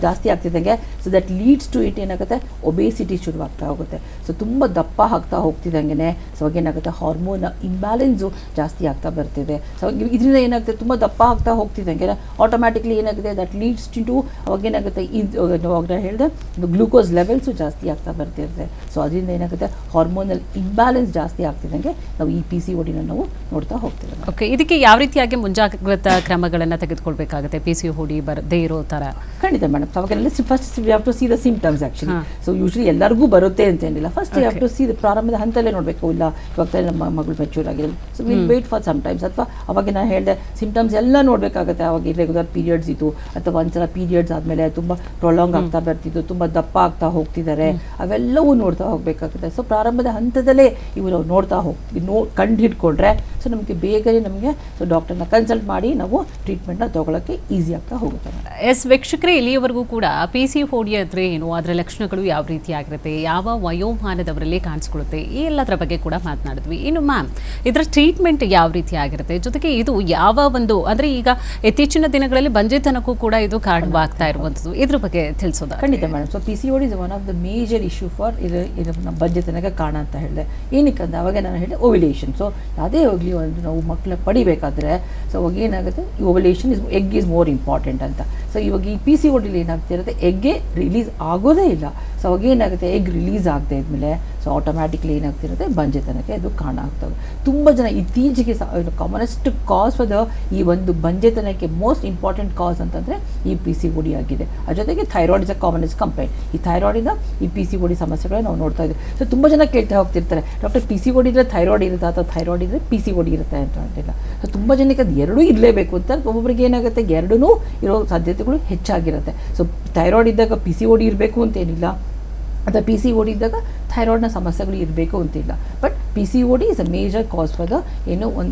ಜಾಸ್ತಿ ಆಗ್ತಿದ್ದಂಗೆ, so that leads to it ಏನಾಗುತ್ತೆ, ಒಬೇಸಿಟಿ ಶುರುವಾಗ್ತಾ ಹೋಗುತ್ತೆ. ಸೊ ತುಂಬ ದಪ್ಪ ಆಗ್ತಾ ಹೋಗ್ತಿದ್ದಂಗೆ ಸೊ ಅವಾಗ ಏನಾಗುತ್ತೆ, ಹಾರ್ಮೋನ್ ಇಂಬ್ಯಾಲೆನ್ಸು ಜಾಸ್ತಿ ಆಗ್ತಾ ಬರ್ತಿದೆ. ಸೊ ಇದರಿಂದ ಏನಾಗುತ್ತೆ, ತುಂಬ ದಪ್ಪ ಆಗ್ತಾ ಹೋಗ್ತಿದ್ದಂಗೆ ಆಟೋಮ್ಯಾಟಿಕ್ಲಿ ಏನಾಗುತ್ತೆ, ದಟ್ ಲೀಡ್ಸ್ ಟು ಅವಾಗ ಏನಾಗುತ್ತೆ, ಅವಾಗ ಹೇಳಿದೆ ಗ್ಲೂಕೋಸ್ ಲೆವೆಲ್ಸು ಜಾಸ್ತಿ ಆಗ್ತಾ ಬರ್ತಿರುತ್ತೆ. ಸೊ ಅದರಿಂದ ಏನಾಗುತ್ತೆ, ಹಾರ್ಮೋನಲ್ ಇಂಬ್ಯಾಲೆನ್ಸ್ ಜಾಸ್ತಿ ಆಗ್ತಿದ್ದಂಗೆ ನಾವು ಈ PCOD ನಾವು ನೋಡ್ತಾ ಹೋಗ್ತೀವಿ. ಓಕೆ, ಇದಕ್ಕೆ ಯಾವ ರೀತಿಯಾಗಿ ಮುಂಜಾಗ್ರತಾ ಕ್ರಮಗಳನ್ನು ತೆಗೆದುಕೊಳ್ಬೇಕಾಗುತ್ತೆ PCOD ಬರದೇ ಇರೋ ಥರ? ಖಂಡಿತ ಮೇಡಮ್, ಅವಾಗೆಲ್ಲ first we have to see the symptoms actually. So usually ಎಲ್ಲರಿಗೂ ಬರುತ್ತೆ ಅಂತೇನಿಲ್ಲ, first you have to see ಪ್ರಾರಂಭದ ಹಂತಲ್ಲೇ ನೋಡಬೇಕು. ಇಲ್ಲ ಇವಾಗ ನಮ್ಮ ಮಗಳು ಮೆಚೂರ್ ಆಗಿರೋದು, so will wait for some times. ಅಥವಾ ಅವಾಗ ನಾನು ಹೇಳಿದೆ ಸಿಂಪ್ಟಮ್ಸ್ ಎಲ್ಲ ನೋಡಬೇಕಾಗುತ್ತೆ. ಅವಾಗ ಇರ್ರೆಗ್ಯುಲರ್ ಪೀರಿಯಡ್ಸ್ ಇತ್ತು, ಅಥವಾ ಒಂದ್ಸಲ ಪೀರಿಯಡ್ಸ್ ಆದಮೇಲೆ ತುಂಬ ಪ್ರೊಲಾಂಗ್ ಆಗ್ತಾ ಬರ್ತಿತ್ತು, ತುಂಬ ದಪ್ಪ ಆಗ್ತಾ ಹೋಗ್ತಿದ್ದಾರೆ, ಅವೆಲ್ಲವೂ ನೋಡ್ತಾ ಹೋಗಬೇಕಾಗುತ್ತೆ. ಸೊ ಪ್ರಾರಂಭದ ಹಂತದಲ್ಲೇ ಇವು ನಾವು ನೋಡ್ತಾ ಕಂಡು ಹಿಡ್ಕೊಂಡ್ರೆ ಸೊ ನಮಗೆ ಬೇಗನೆ ನಮಗೆ ಸೊ ಡಾಕ್ಟರ್ನ ಕನ್ಸಲ್ಟ್ ಮಾಡಿ ನಾವು ಟ್ರೀಟ್ಮೆಂಟ್ನ ತೊಗೊಳಕ್ಕೆ ಈಸಿ ಆಗ್ತಾ ಹೋಗುತ್ತೆ. ಎಸ್ ವೀಕ್ಷಕರೇ, ಇಲ್ಲಿಯವರೆಗೂ ಕೂಡ PCOD ಅಂದರೆ ಏನು, ಅದರ ಲಕ್ಷಣಗಳು ಯಾವ ರೀತಿಯಾಗಿರುತ್ತೆ, ಯಾವ ವಯೋಮಾನದವರಲ್ಲಿ ಕಾಣಿಸ್ಕೊಳ್ಳುತ್ತೆ, ಈ ಎಲ್ಲದರ ಬಗ್ಗೆ ಕೂಡ ಮಾತನಾಡಿದ್ವಿ. ಇನ್ನು ಮ್ಯಾಮ್, ಇದರ ಟ್ರೀಟ್ಮೆಂಟ್ ಯಾವ ರೀತಿ ಆಗಿರುತ್ತೆ, ಜೊತೆಗೆ ಇದು ಯಾವ ಒಂದು ಅಂದರೆ ಈಗ ಇತ್ತೀಚಿನ ದಿನಗಳಲ್ಲಿ ಬಂಜೆತನಕ್ಕೂ ಕೂಡ ಇದು ಕಾರಣವಾಗ್ತಾ ಇರುವಂಥದ್ದು, ಇದ್ರ ಬಗ್ಗೆ ತಿಳಿಸೋದಾ? ಖಂಡಿತ madam. So PCOD is one of the major issue for ಇದು ನಮ್ಮ ಬಂಜೆತನಕ್ಕೆ ಕಾರಣ ಅಂತ ಹೇಳಿದೆ. ಏನಕ್ಕೆ ಅಂತ ಅವಾಗ ನಾನು ಹೇಳಿದೆ ಓವ್ಯುಲೇಷನ್. ಸೊ ಅದೇ ಹೋಗಲಿ, ಒಂದು ನಾವು ಮಕ್ಕಳ ಪಡಿಬೇಕಾದ್ರೆ ಸೊ ಅವಾಗ ಏನಾಗುತ್ತೆ, ಈ ovulation egg is more important ಅಂತ. ಸೊ ಇವಾಗ ಈ PCOD ಏನಾಗ್ತಿರುತ್ತೆ, ಎಗ್ಗೆ ರಿಲೀಸ್ ಆಗೋದೇ ಇಲ್ಲ. ಸೊ ಅವಾಗ ಏನಾಗುತ್ತೆ, ಎಗ್ ರಿಲೀಸ್ ಆಗದೆ ಇದ್ಮೇಲೆ ಸೊ ಆಟೋಮ್ಯಾಟಿಕ್ಲಿ ಏನಾಗ್ತಿರುತ್ತೆ, ಬಂಜೆತನಕ್ಕೆ ಅದು ಕಾರಣ ಆಗ್ತವೆ. ತುಂಬ ಜನ ಇತ್ತೀಚೆಗೆ ಕಾಮನೆಸ್ಟ್ ಕಾಸ್ ಫಾರ್ ಈ ಒಂದು ಬಂಜೆತನಕ್ಕೆ ಮೋಸ್ಟ್ ಇಂಪಾರ್ಟೆಂಟ್ ಕಾಸ್ ಅಂತಂದರೆ ಈ PCOD ಆಗಿದೆ. ಅದ್ರ ಜೊತೆಗೆ thyroid is a commonest complaint. ಈ ಥೈರಾಯ್ಡಿಂದ ಈ PCOD ಸಮಸ್ಯೆಗಳನ್ನ ನಾವು ನೋಡ್ತಾ ಇದ್ದೀವಿ. ಸೊ ತುಂಬ ಜನ ಕೇಳ್ತಾ ಹೋಗ್ತಿರ್ತಾರೆ, ಡಾಕ್ಟರ್ PCOD ಇದ್ದರೆ ಥೈರಾಯ್ಡ್ ಇರುತ್ತೆ ಅಥವಾ ಥೈರಾಯ್ಡ್ ಇದ್ದರೆ PCOD ಇರುತ್ತೆ ಅಂತ ಅಂತಿಲ್ಲ. ಸೊ ತುಂಬ ಜನಕ್ಕೆ ಅದು ಎರಡೂ ಇರಲೇಬೇಕು ಅಂತ, ಒಬ್ಬೊಬ್ಬರಿಗೆ ಏನಾಗುತ್ತೆ ಎರಡೂ ಇರೋ ಸಾಧ್ಯತೆಗಳು ಹೆಚ್ಚಾಗಿರುತ್ತೆ. ಸೊ ಥೈರಾಯ್ಡ್ ಇದ್ದಾಗ PCOD ಇರಬೇಕು ಅಂತೇನಿಲ್ಲ, ಅಥವಾ PCOD ಇದ್ದಾಗ ಥೈರಾಯ್ಡ್ನ ಸಮಸ್ಯೆಗಳು ಇರಬೇಕು ಅಂತಿಲ್ಲ. But PCOD is a major cause for the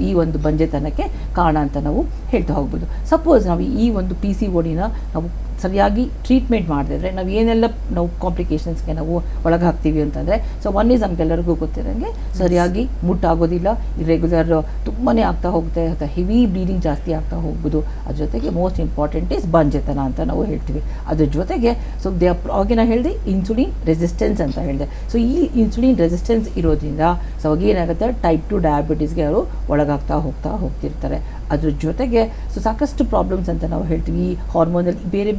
ಈ ಒಂದು ಬಂಜೆತನಕ್ಕೆ ಕಾರಣ ಅಂತ ನಾವು ಹೇಳ್ತಾ ಹೋಗ್ಬೋದು. ಸಪೋಸ್ ನಾವು ಈ ಒಂದು PCODನ ನಾವು ಸರಿಯಾಗಿ ಟ್ರೀಟ್ಮೆಂಟ್ ಮಾಡದಿದ್ರೆ ನಾವು ಏನೆಲ್ಲ ನಾವು ಕಾಂಪ್ಲಿಕೇಶನ್ಸ್ಗೆ ನಾವು ಒಳಗಾಗ್ತೀವಿ ಅಂತಂದರೆ, ಸೊ ಒನ್ ಈಸ್ ನಮಗೆಲ್ಲರಿಗೂ ಗೊತ್ತಿರೋಂಗೆ ಸರಿಯಾಗಿ ಮುಟ್ಟಾಗೋದಿಲ್ಲ, ಇರೆಗ್ಯುಲರ್ ತುಂಬಾ ಆಗ್ತಾ ಹೋಗುತ್ತೆ, ಅಥವಾ ಹೆವಿ ಬ್ಲೀಡಿಂಗ್ ಜಾಸ್ತಿ ಆಗ್ತಾ ಹೋಗ್ಬೋದು. ಅದ್ರ ಜೊತೆಗೆ ಮೋಸ್ಟ್ ಇಂಪಾರ್ಟೆಂಟ್ ಈಸ್ ಬಂಜೆತನ ಅಂತ ನಾವು ಹೇಳ್ತೀವಿ. ಅದ್ರ ಜೊತೆಗೆ ಸೊ ಅವಾಗ ನಾನು ಹೇಳಿದೆ ಇನ್ಸುಲಿನ್ ರೆಸಿಸ್ಟೆನ್ಸ್ ಅಂತ ಹೇಳಿದೆ. ಸೊ ಈ ಇನ್ಸುಲಿನ್ ರೆಸಿಸ್ಟೆನ್ಸ್ ಇರೋದ್ರಿಂದ ಸೊ ಅವಾಗ ಏನಾಗುತ್ತೆ, ಟೈಪ್ 2 ಡಯಾಬಿಟೀಸ್ಗೆ ಅವರು ಒಳಗಾಗ್ತಾ ಹೋಗ್ತಿರ್ತಾರೆ. ಅದ್ರ ಜೊತೆಗೆ ಸೊ ಸಾಕಷ್ಟು ಪ್ರಾಬ್ಲಮ್ಸ್ ಅಂತ ನಾವು ಹೇಳ್ತೀವಿ. ಈ ಹಾರ್ಮೋನಲ್ ಬೇರೆ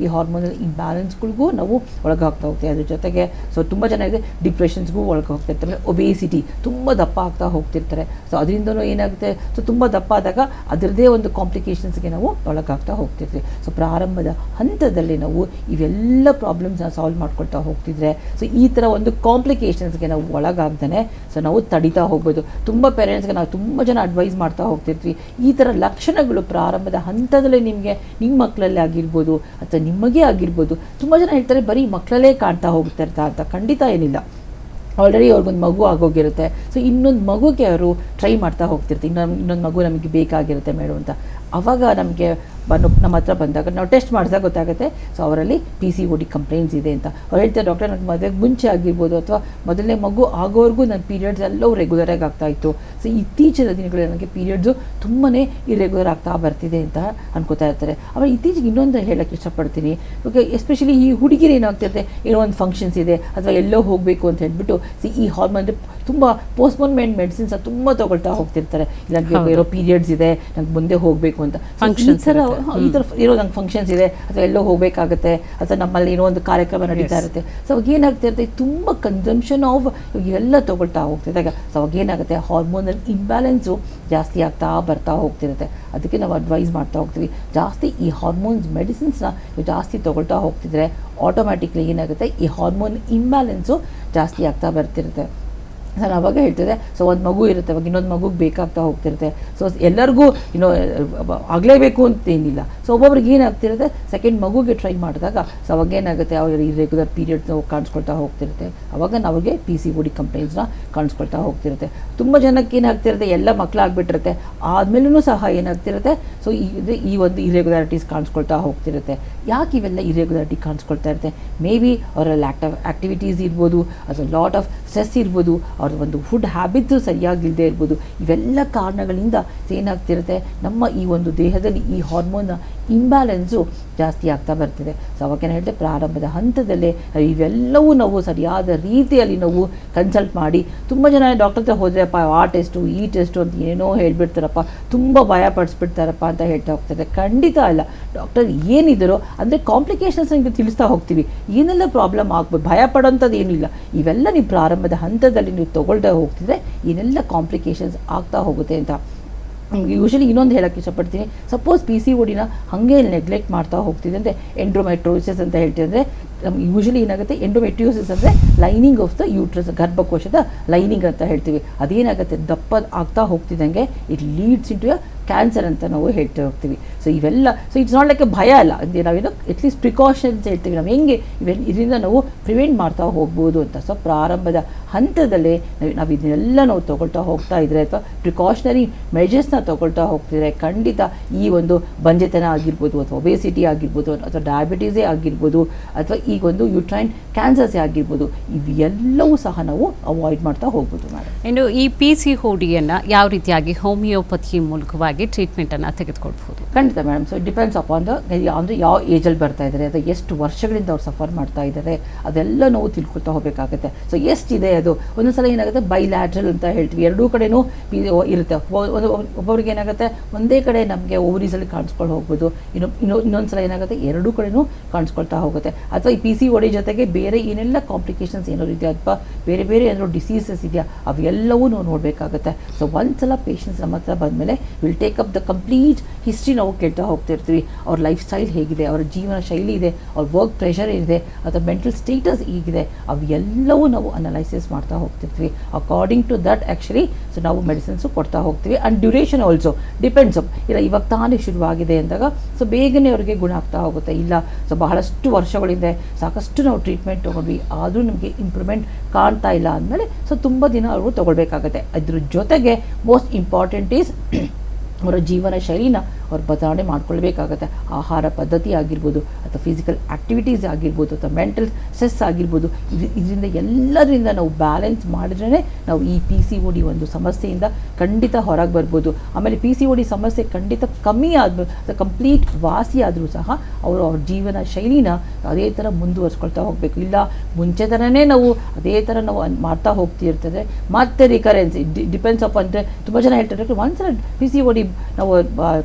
ಈ ಹಾರ್ಮೋನಲ್ ಇಂಬ್ಯಾಲೆನ್ಸ್ಗಳಿಗೂ ನಾವು ಒಳಗಾಗ್ತಾ ಹೋಗ್ತೀವಿ. ಅದ್ರ ಜೊತೆಗೆ ಸೊ ತುಂಬ ಜನ ಇದೆ ಡಿಪ್ರೆಷನ್ಸ್ಗೂ ಒಳಗೆ ಹೋಗ್ತಿರ್ತಾರೆ. ಒಬೇಸಿಟಿ, ತುಂಬ ದಪ್ಪ ಆಗ್ತಾ ಹೋಗ್ತಿರ್ತಾರೆ. ಸೊ ಅದರಿಂದನೂ ಏನಾಗುತ್ತೆ, ಸೊ ತುಂಬ ದಪ್ಪ ಆದಾಗ ಅದರದ್ದೇ ಒಂದು ಕಾಂಪ್ಲಿಕೇಶನ್ಸ್ಗೆ ನಾವು ಒಳಗಾಗ್ತಾ ಹೋಗ್ತಿರ್ತೀವಿ. ಸೊ ಪ್ರಾರಂಭದ ಹಂತದಲ್ಲಿ ನಾವು ಇವೆಲ್ಲ ಪ್ರಾಬ್ಲಮ್ಸ್ನ ಸಾಲ್ವ್ ಮಾಡ್ಕೊಳ್ತಾ ಹೋಗ್ತಿದ್ರೆ ಸೊ ಈ ಥರ ಒಂದು ಕಾಂಪ್ಲಿಕೇಶನ್ಸ್ಗೆ ನಾವು ಒಳಗಾಗ್ದೇ ಸೊ ನಾವು ತಡಿತಾ ಹೋಗ್ಬೋದು. ತುಂಬ ಪೇರೆಂಟ್ಸ್ಗೆ ನಾವು ತುಂಬ ಜನ ಅಡ್ವೈಸ್ ಮಾಡ್ತಾ ಹೋಗ್ತಿರ್ತೀವಿ, ಈ ಥರ ಲಕ್ಷಣಗಳು ಪ್ರಾರಂಭದ ಹಂತದಲ್ಲೇ ನಿಮಗೆ ನಿಮ್ಮ ಮಕ್ಕಳಲ್ಲೇ ಆಗಿರ್ಬೋದು ಅಥವಾ ನಿಮಗೆ ಆಗಿರ್ಬೋದು. ತುಂಬ ಜನ ಹೇಳ್ತಾರೆ ಬರೀ ಮಕ್ಕಳಲ್ಲೇ ಕಾಣ್ತಾ ಹೋಗ್ತಿರ್ತಾ ಅಂತ. ಖಂಡಿತ ಏನಿಲ್ಲ, ಆಲ್ರೆಡಿ ಅವ್ರಿಗೊಂದು ಮಗು ಆಗೋಗಿರುತ್ತೆ. ಸೊ ಇನ್ನೊಂದು ಮಗುಗೆ ಅವರು ಟ್ರೈ ಮಾಡ್ತಾ ಹೋಗ್ತಿರ್ತೀವಿ, ಇನ್ನೊಂದು ಮಗು ನಮಗೆ ಬೇಕಾಗಿರುತ್ತೆ ಮೇಡಮ್ ಅಂತ. ಆವಾಗ ನಮಗೆ ನಮ್ಮ ಹತ್ರ ಬಂದಾಗ ನಾವು ಟೆಸ್ಟ್ ಮಾಡಿದಾಗ ಗೊತ್ತಾಗುತ್ತೆ ಸೊ ಅವರಲ್ಲಿ PCOD ಕಂಪ್ಲೇಂಟ್ಸ್ ಇದೆ ಅಂತ. ಅವ್ರು ಹೇಳ್ತಾರೆ, ಡಾಕ್ಟರ್ ನನಗೆ ಮದುವೆಗೆ ಮುಂಚೆ ಆಗಿರ್ಬೋದು ಅಥವಾ ಮೊದಲನೇ ಮಗು ಆಗೋವರೆಗೂ ನನ್ನ ಪೀರಿಯಡ್ಸ್ ಎಲ್ಲವೂ ರೆಗ್ಯುಲರಾಗಿ ಆಗ್ತಾಯಿತ್ತು. ಸೊ ಇತ್ತೀಚಿನ ದಿನಗಳಲ್ಲಿ ನನಗೆ ಪೀರಿಯಡ್ಸು ತುಂಬಾ ಇರೆಗ್ಯುಲರ್ ಆಗ್ತಾ ಬರ್ತಿದೆ ಅಂತ ಅನ್ಕೋತಾ ಇರ್ತಾರೆ. ಆಮೇಲೆ ಇತ್ತೀಚೆಗೆ ಇನ್ನೊಂದು ಹೇಳೋಕ್ಕೆ ಇಷ್ಟಪಡ್ತೀನಿ, ಓಕೆ, ಎಸ್ಪೆಷಲಿ ಈ ಹುಡುಗಿರು ಏನಾಗ್ತಿರುತ್ತೆ, ಏನೋ ಒಂದು ಫಂಕ್ಷನ್ಸ್ ಇದೆ ಅಥವಾ ಎಲ್ಲೋ ಹೋಗಬೇಕು ಅಂತ ಹೇಳ್ಬಿಟ್ಟು ಈ ಹಾರ್ಮೋನ್ ತುಂಬ ಪೋಸ್ಟ್ಪೋನ್ಮೆಂಟ್ ಮೆಡಿಸಿನ್ಸ್ ತುಂಬ ತೊಗೊಳ್ತಾ ಹೋಗ್ತಿರ್ತಾರೆ. ಇಲ್ಲ ನನಗೆ ಇರೋ ಪೀರಿಯಡ್ಸ್ ಇದೆ, ನಂಗೆ ಮುಂದೆ ಹೋಗಬೇಕು ಅಂತ. ಈ ಥರ ಇರೋ ನಂಗೆ ಫಂಕ್ಷನ್ಸ್ ಇದೆ ಅಥವಾ ಎಲ್ಲೋ ಹೋಗಬೇಕಾಗುತ್ತೆ ಅಥವಾ ನಮ್ಮಲ್ಲಿ ಏನೋ ಒಂದು ಕಾರ್ಯಕ್ರಮ ನಡೀತಾ ಇರುತ್ತೆ. ಸೊ ಅವಾಗ ಏನಾಗ್ತಿರುತ್ತೆ, ತುಂಬ ಕನ್ಸಂಪ್ಷನ್ ಆಫ್ ಇವೆಲ್ಲ ತೊಗೊಳ್ತಾ ಹೋಗ್ತಿದ್ದಾಗ ಸೊ ಅವಾಗ ಏನಾಗುತ್ತೆ, ಹಾರ್ಮೋನಲ್ ಇಂಬ್ಯಾಲೆನ್ಸು ಜಾಸ್ತಿ ಆಗ್ತಾ ಬರ್ತಾ ಹೋಗ್ತಿರುತ್ತೆ. ಅದಕ್ಕೆ ನಾವು ಅಡ್ವೈಸ್ ಮಾಡ್ತಾ ಹೋಗ್ತೀವಿ, ಜಾಸ್ತಿ ಈ ಹಾರ್ಮೋನ್ಸ್ ಮೆಡಿಸಿನ್ಸ್ನ ಜಾಸ್ತಿ ತೊಗೊಳ್ತಾ ಹೋಗ್ತಿದ್ರೆ ಆಟೋಮ್ಯಾಟಿಕ್ಲಿ ಏನಾಗುತ್ತೆ, ಈ ಹಾರ್ಮೋನ್ ಇಂಬ್ಯಾಲೆನ್ಸು ಜಾಸ್ತಿ ಆಗ್ತಾ ಬರ್ತಿರುತ್ತೆ. ನಾನು ಅವಾಗ ಹೇಳ್ತಿದ್ದೆ, ಸೊ ಒಂದು ಮಗು ಇರುತ್ತೆ, ಅವಾಗ ಇನ್ನೊಂದು ಮಗುಗೆ ಬೇಕಾಗ್ತಾ ಹೋಗ್ತಿರುತ್ತೆ. ಸೊ ಎಲ್ಲರಿಗೂ ಆಗಲೇಬೇಕು ಅಂತೇನಿಲ್ಲ. ಸೊ ಒಬ್ಬೊಬ್ರಿಗೆ ಏನಾಗ್ತಿರುತ್ತೆ, ಸೆಕೆಂಡ್ ಮಗುಗೆ ಟ್ರೈ ಮಾಡಿದಾಗ ಸೊ ಅವಾಗ ಏನಾಗುತ್ತೆ, ಅವ್ರ ಇರೆಗ್ಯುಲರ್ ಪೀರಿಯಡ್ಸ್ ಕಾಣಿಸ್ಕೊಳ್ತಾ ಹೋಗ್ತಿರುತ್ತೆ. ಅವಾಗ ಅವ್ರಿಗೆ PCOD ಕಂಪ್ಲೇಂಟ್ಸ್ನ ಕಾಣಿಸ್ಕೊಳ್ತಾ ಹೋಗ್ತಿರುತ್ತೆ. ತುಂಬ ಜನಕ್ಕೆ ಏನಾಗ್ತಿರುತ್ತೆ, ಎಲ್ಲ ಮಕ್ಕಳಾಗ್ಬಿಟ್ಟಿರುತ್ತೆ, ಆದಮೇಲೂ ಸಹ ಏನಾಗ್ತಿರುತ್ತೆ, ಸೊ ಈ ಒಂದು ಇರೆಗ್ಯುಲಾರಿಟೀಸ್ ಕಾಣಿಸ್ಕೊಳ್ತಾ ಹೋಗ್ತಿರುತ್ತೆ. ಯಾಕೆ ಇವೆಲ್ಲ ಇರೆಗ್ಯುಲಾರಿಟಿ ಕಾಣಿಸ್ಕೊಳ್ತಾ ಇರುತ್ತೆ? ಮೇ ಬಿ ಅವರ ಆ್ಯಕ್ಟಿವಿಟೀಸ್ ಇರ್ಬೋದು, ಅಥವಾ ಲಾಟ್ ಆಫ್ ಸ್ಟ್ರೆಸ್ ಇರ್ಬೋದು, ಅವ್ರ ಒಂದು ಫುಡ್ ಹ್ಯಾಬಿಟ್ಸು ಸರಿಯಾಗಿಲ್ಲದೆ ಇರ್ಬೋದು. ಇವೆಲ್ಲ ಕಾರಣಗಳಿಂದ ಏನಾಗ್ತಿರುತ್ತೆ, ನಮ್ಮ ಈ ಒಂದು ದೇಹದಲ್ಲಿ ಈ ಹಾರ್ಮೋನ್ನ ಇಂಬ್ಯಾಲೆನ್ಸು ಜಾಸ್ತಿ ಆಗ್ತಾ ಬರ್ತಿದೆ. ಸೊ ಅವಾಗೇನು ಹೇಳಿದೆ, ಪ್ರಾರಂಭದ ಹಂತದಲ್ಲೇ ಇವೆಲ್ಲವೂ ನಾವು ಸರಿಯಾದ ರೀತಿಯಲ್ಲಿ ನಾವು ಕನ್ಸಲ್ಟ್ ಮಾಡಿ, ತುಂಬ ಜನ ಡಾಕ್ಟರ್ ಹತ್ರ ಹೋದ್ರಪ್ಪ ಆ ಟೆಸ್ಟು ಈ ಟೆಸ್ಟು ಅಂತ ಏನೋ ಹೇಳ್ಬಿಡ್ತಾರಪ್ಪ, ತುಂಬ ಭಯ ಪಡಿಸ್ಬಿಡ್ತಾರಪ್ಪ ಅಂತ ಹೇಳ್ತಾ ಹೋಗ್ತಾರೆ. ಖಂಡಿತ ಅಲ್ಲ. ಡಾಕ್ಟರ್ ಏನಿದ್ರು ಅಂದರೆ ಕಾಂಪ್ಲಿಕೇಶನ್ಸ್ ನಿಮಗೆ ತಿಳಿಸ್ತಾ ಹೋಗ್ತೀವಿ, ಏನೆಲ್ಲ ಪ್ರಾಬ್ಲಮ್ ಆಗ್ಬೋದು, ಭಯ ಪಡೋಂಥದ್ದು ಏನಿಲ್ಲ. ಇವೆಲ್ಲ ನೀವು ಪ್ರಾರಂಭದ ಹಂತದಲ್ಲಿ ನೀವು ತೊಗೊಳ್ತಾ ಹೋಗ್ತಿದ್ರೆ ಏನೆಲ್ಲ ಕಾಂಪ್ಲಿಕೇಶನ್ಸ್ ಆಗ್ತಾ ಹೋಗುತ್ತೆ ಅಂತ. ಯೂಶಲಿ ಇನ್ನೊಂದು ಹೇಳೋಕ್ಕೆ ಇಷ್ಟಪಡ್ತೀನಿ, ಸಪೋಸ್ PCODನ ಹಾಗೆ ನೆಗ್ಲೆಕ್ಟ್ ಮಾಡ್ತಾ ಹೋಗ್ತಿದೆ ಅಂದರೆ ಎಂಡ್ರೋಮೆಟ್ರೋಸಿಸ್ ಅಂತ ಹೇಳ್ತೀವಿ. ಅಂದರೆ ಯೂಶಲಿ ಏನಾಗುತ್ತೆ, ಎಂಡೋಮೆಟ್ರಿಯೋಸಿಸ್ ಅಂದರೆ ಲೈನಿಂಗ್ ಆಫ್ ದ ಯೂಟ್ರಸ್, ಗರ್ಭಕೋಶದ ಲೈನಿಂಗ್ ಅಂತ ಹೇಳ್ತೀವಿ. ಅದೇನಾಗುತ್ತೆ, ದಪ್ಪ ಆಗ್ತಾ ಹೋಗ್ತಿದ್ದಂಗೆ ಇಟ್ ಲೀಡ್ಸ್ ಇಂಟು ಕ್ಯಾನ್ಸರ್ ಅಂತ ನಾವು ಹೇಳ್ತಾ ಹೋಗ್ತೀವಿ. ಸೊ ಇವೆಲ್ಲ, so it's not like a ಭಯ ಅಲ್ಲ, ಅಂದರೆ ನಾವೇನೋ ಅಟ್ಲೀಸ್ಟ್ ಪ್ರಿಕಾಷನ್ಸ್ ಹೇಳ್ತೀವಿ, ನಾವು ಹೆಂಗೆ ಇದರಿಂದ ನಾವು ಪ್ರಿವೆಂಟ್ ಮಾಡ್ತಾ ಹೋಗ್ಬೋದು ಅಂತ. ಸೊ ಪ್ರಾರಂಭದ ಹಂತದಲ್ಲೇ ನಾವು ಇದನ್ನೆಲ್ಲ ನಾವು ತೊಗೊಳ್ತಾ ಹೋಗ್ತಾ ಇದ್ದರೆ ಅಥವಾ ಪ್ರಿಕಾಷನರಿ ಮೆಜರ್ಸ್ನ ತೊಗೊಳ್ತಾ ಹೋಗ್ತಿದ್ರೆ ಖಂಡಿತ ಈ ಒಂದು ಬಂಜೆತನ ಆಗಿರ್ಬೋದು ಅಥವಾ ಒಬೇಸಿಟಿ ಆಗಿರ್ಬೋದು ಅಥವಾ ಡಯಾಬಿಟೀಸೇ ಆಗಿರ್ಬೋದು ಅಥವಾ ಈಗ ಒಂದು ಯುಟ್ರೈನ್ ಕ್ಯಾನ್ಸರ್ಸೇ ಆಗಿರ್ಬೋದು, ಇವೆಲ್ಲವೂ ಸಹ ನಾವು ಅವಾಯ್ಡ್ ಮಾಡ್ತಾ ಹೋಗ್ಬೋದು ಮೇಡಮ್. ಇನ್ನು ಈ PCODಯನ್ನು ಯಾವ ರೀತಿಯಾಗಿ ಹೋಮಿಯೋಪತಿ ಮೂಲಕವಾಗಿ ಟ್ರೀಟ್ಮೆಂಟನ್ನು ತೆಗೆದುಕೊಳ್ಬಹುದು? ಖಂಡಿತ ಮೇಡಮ್. ಸೊ ಡಿಪೆಂಡ್ಸ್ ಅಪಾನ್ ಅಂದರೆ ಯಾವ ಏಜಲ್ಲಿ ಬರ್ತಾ ಇದ್ದಾರೆ ಅಥವಾ ಎಷ್ಟು ವರ್ಷಗಳಿಂದ ಅವ್ರು ಸಫರ್ ಮಾಡ್ತಾ ಇದ್ದಾರೆ, ಅದೆಲ್ಲ ನಾವು ತಿಳ್ಕೊಳ್ತಾ ಹೋಗಬೇಕಾಗುತ್ತೆ. ಸೊ ಎಷ್ಟಿದೆ ಅದು, ಒಂದೊಂದ್ಸಲ ಏನಾಗುತ್ತೆ ಬೈಲ್ಯಾಟ್ರಲ್ ಅಂತ ಹೇಳ್ತೀವಿ, ಎರಡೂ ಕಡೆನೂ ಇರುತ್ತೆ. ಒಬ್ಬೊಬ್ರಿಗೆ ಏನಾಗುತ್ತೆ ಒಂದೇ ಕಡೆ ನಮಗೆ ಓವರೀಸಲ್ಲಿ ಕಾಣಿಸ್ಕೊಂಡು ಹೋಗ್ಬೋದು, ಇನ್ನೊಂದು ಸಲ ಏನಾಗುತ್ತೆ ಎರಡೂ ಕಡೆನೂ ಕಾಣಿಸ್ಕೊಳ್ತಾ ಹೋಗುತ್ತೆ. ಅಥವಾ ಈ PCOD ಜೊತೆಗೆ ಬೇರೆ ಏನೆಲ್ಲ ಕಾಂಪ್ಲಿಕೇಶನ್ಸ್ ಏನಾದ್ರು ಇದೆಯಾ ಅಥವಾ ಬೇರೆ ಬೇರೆ ಏನಾದ್ರು ಡಿಸೀಸಸ್ ಇದೆಯಾ ಅವೆಲ್ಲವೂ ನಾವು ನೋಡಬೇಕಾಗುತ್ತೆ. ಸೊ ಒಂದ್ಸಲ ಪೇಷಂಟ್ಸ್ ನಮ್ಮ ಹತ್ರ ಬಂದಮೇಲೆ will take up the complete history ನಾವು ಕೇಳ್ತಾ ಹೋಗ್ತಿರ್ತೀವಿ. ಅವ್ರ ಲೈಫ್ ಸ್ಟೈಲ್ ಹೇಗಿದೆ, ಅವರ ಜೀವನ ಶೈಲಿ ಇದೆ, ಅವ್ರ ವರ್ಕ್ ಪ್ರೆಷರ್ ಏನಿದೆ ಅಥವಾ ಮೆಂಟಲ್ ಸ್ಟೇಟಸ್ ಹೇಗಿದೆ, ಅವೆಲ್ಲವೂ ನಾವು ಅನಲೈಸಿಸ್ ಮಾಡ್ತಾ ಹೋಗ್ತಿರ್ತೀವಿ. According to that actually so ನಾವು ಮೆಡಿಸಿನ್ಸು ಕೊಡ್ತಾ ಹೋಗ್ತೀವಿ. And duration also depends up. ಇಲ್ಲ ಇವಾಗ ತಾನೇ ಶುರುವಾಗಿದೆ ಅಂದಾಗ ಸೊ ಬೇಗನೆ ಅವರಿಗೆ ಗುಣ ಆಗ್ತಾ ಹೋಗುತ್ತೆ. ಇಲ್ಲ ಸೊ ಬಹಳಷ್ಟು ವರ್ಷಗಳಿಂದ ಸಾಕಷ್ಟು ನಾವು ಟ್ರೀಟ್ಮೆಂಟ್ ತೊಗೊಂಡ್ವಿ ಆದರೂ ನಮಗೆ ಇಂಪ್ರೂವ್ಮೆಂಟ್ ಕಾಣ್ತಾ ಇಲ್ಲ ಅಂದಮೇಲೆ ಸೊ ತುಂಬ ದಿನ ಅವರು ತೊಗೊಳ್ಬೇಕಾಗತ್ತೆ. ಅದ್ರ ಜೊತೆಗೆ ಮೋಸ್ಟ್ ಇಂಪಾರ್ಟೆಂಟ್ ಈಸ್ ಅವರ ಜೀವನ ಶೈಲಿನ ಅವ್ರು ಬದಲಾವಣೆ ಮಾಡ್ಕೊಳ್ಬೇಕಾಗತ್ತೆ. ಆಹಾರ ಪದ್ಧತಿ ಆಗಿರ್ಬೋದು ಅಥವಾ ಫಿಸಿಕಲ್ ಆ್ಯಕ್ಟಿವಿಟೀಸ್ ಆಗಿರ್ಬೋದು ಅಥವಾ ಮೆಂಟಲ್ ಸ್ಟ್ರೆಸ್ ಆಗಿರ್ಬೋದು, ಇದರಿಂದ ಎಲ್ಲರಿಂದ ನಾವು ಬ್ಯಾಲೆನ್ಸ್ ಮಾಡಿದ್ರೇ ನಾವು ಈ PCOD ಒಂದು ಸಮಸ್ಯೆಯಿಂದ ಖಂಡಿತ ಹೊರಗೆ ಬರ್ಬೋದು. ಆಮೇಲೆ PCOD ಸಮಸ್ಯೆ ಖಂಡಿತ ಕಮ್ಮಿ ಆದ್ಮೇಲೆ ಅಥವಾ ಕಂಪ್ಲೀಟ್ ವಾಸಿ ಆದರೂ ಸಹ ಅವರು ಅವ್ರ ಜೀವನ ಶೈಲಿನ ಅದೇ ಥರ ಮುಂದುವರ್ಸ್ಕೊಳ್ತಾ ಹೋಗಬೇಕು. ಇಲ್ಲ ಮುಂಚೆ ಥರನೇ ನಾವು ಅದೇ ಥರ ನಾವು ಮಾಡ್ತಾ ಹೋಗ್ತಿರ್ತದೆ ಮತ್ತೆ ರಿಕರೆನ್ಸ್ ಡಿಪೆಂಡ್ಸ್ ಅಪ್. ಅಂದರೆ ತುಂಬ ಜನ ಹೇಳ್ತಾರೆ ಒಂದ್ಸಲ PCOD ನಾವು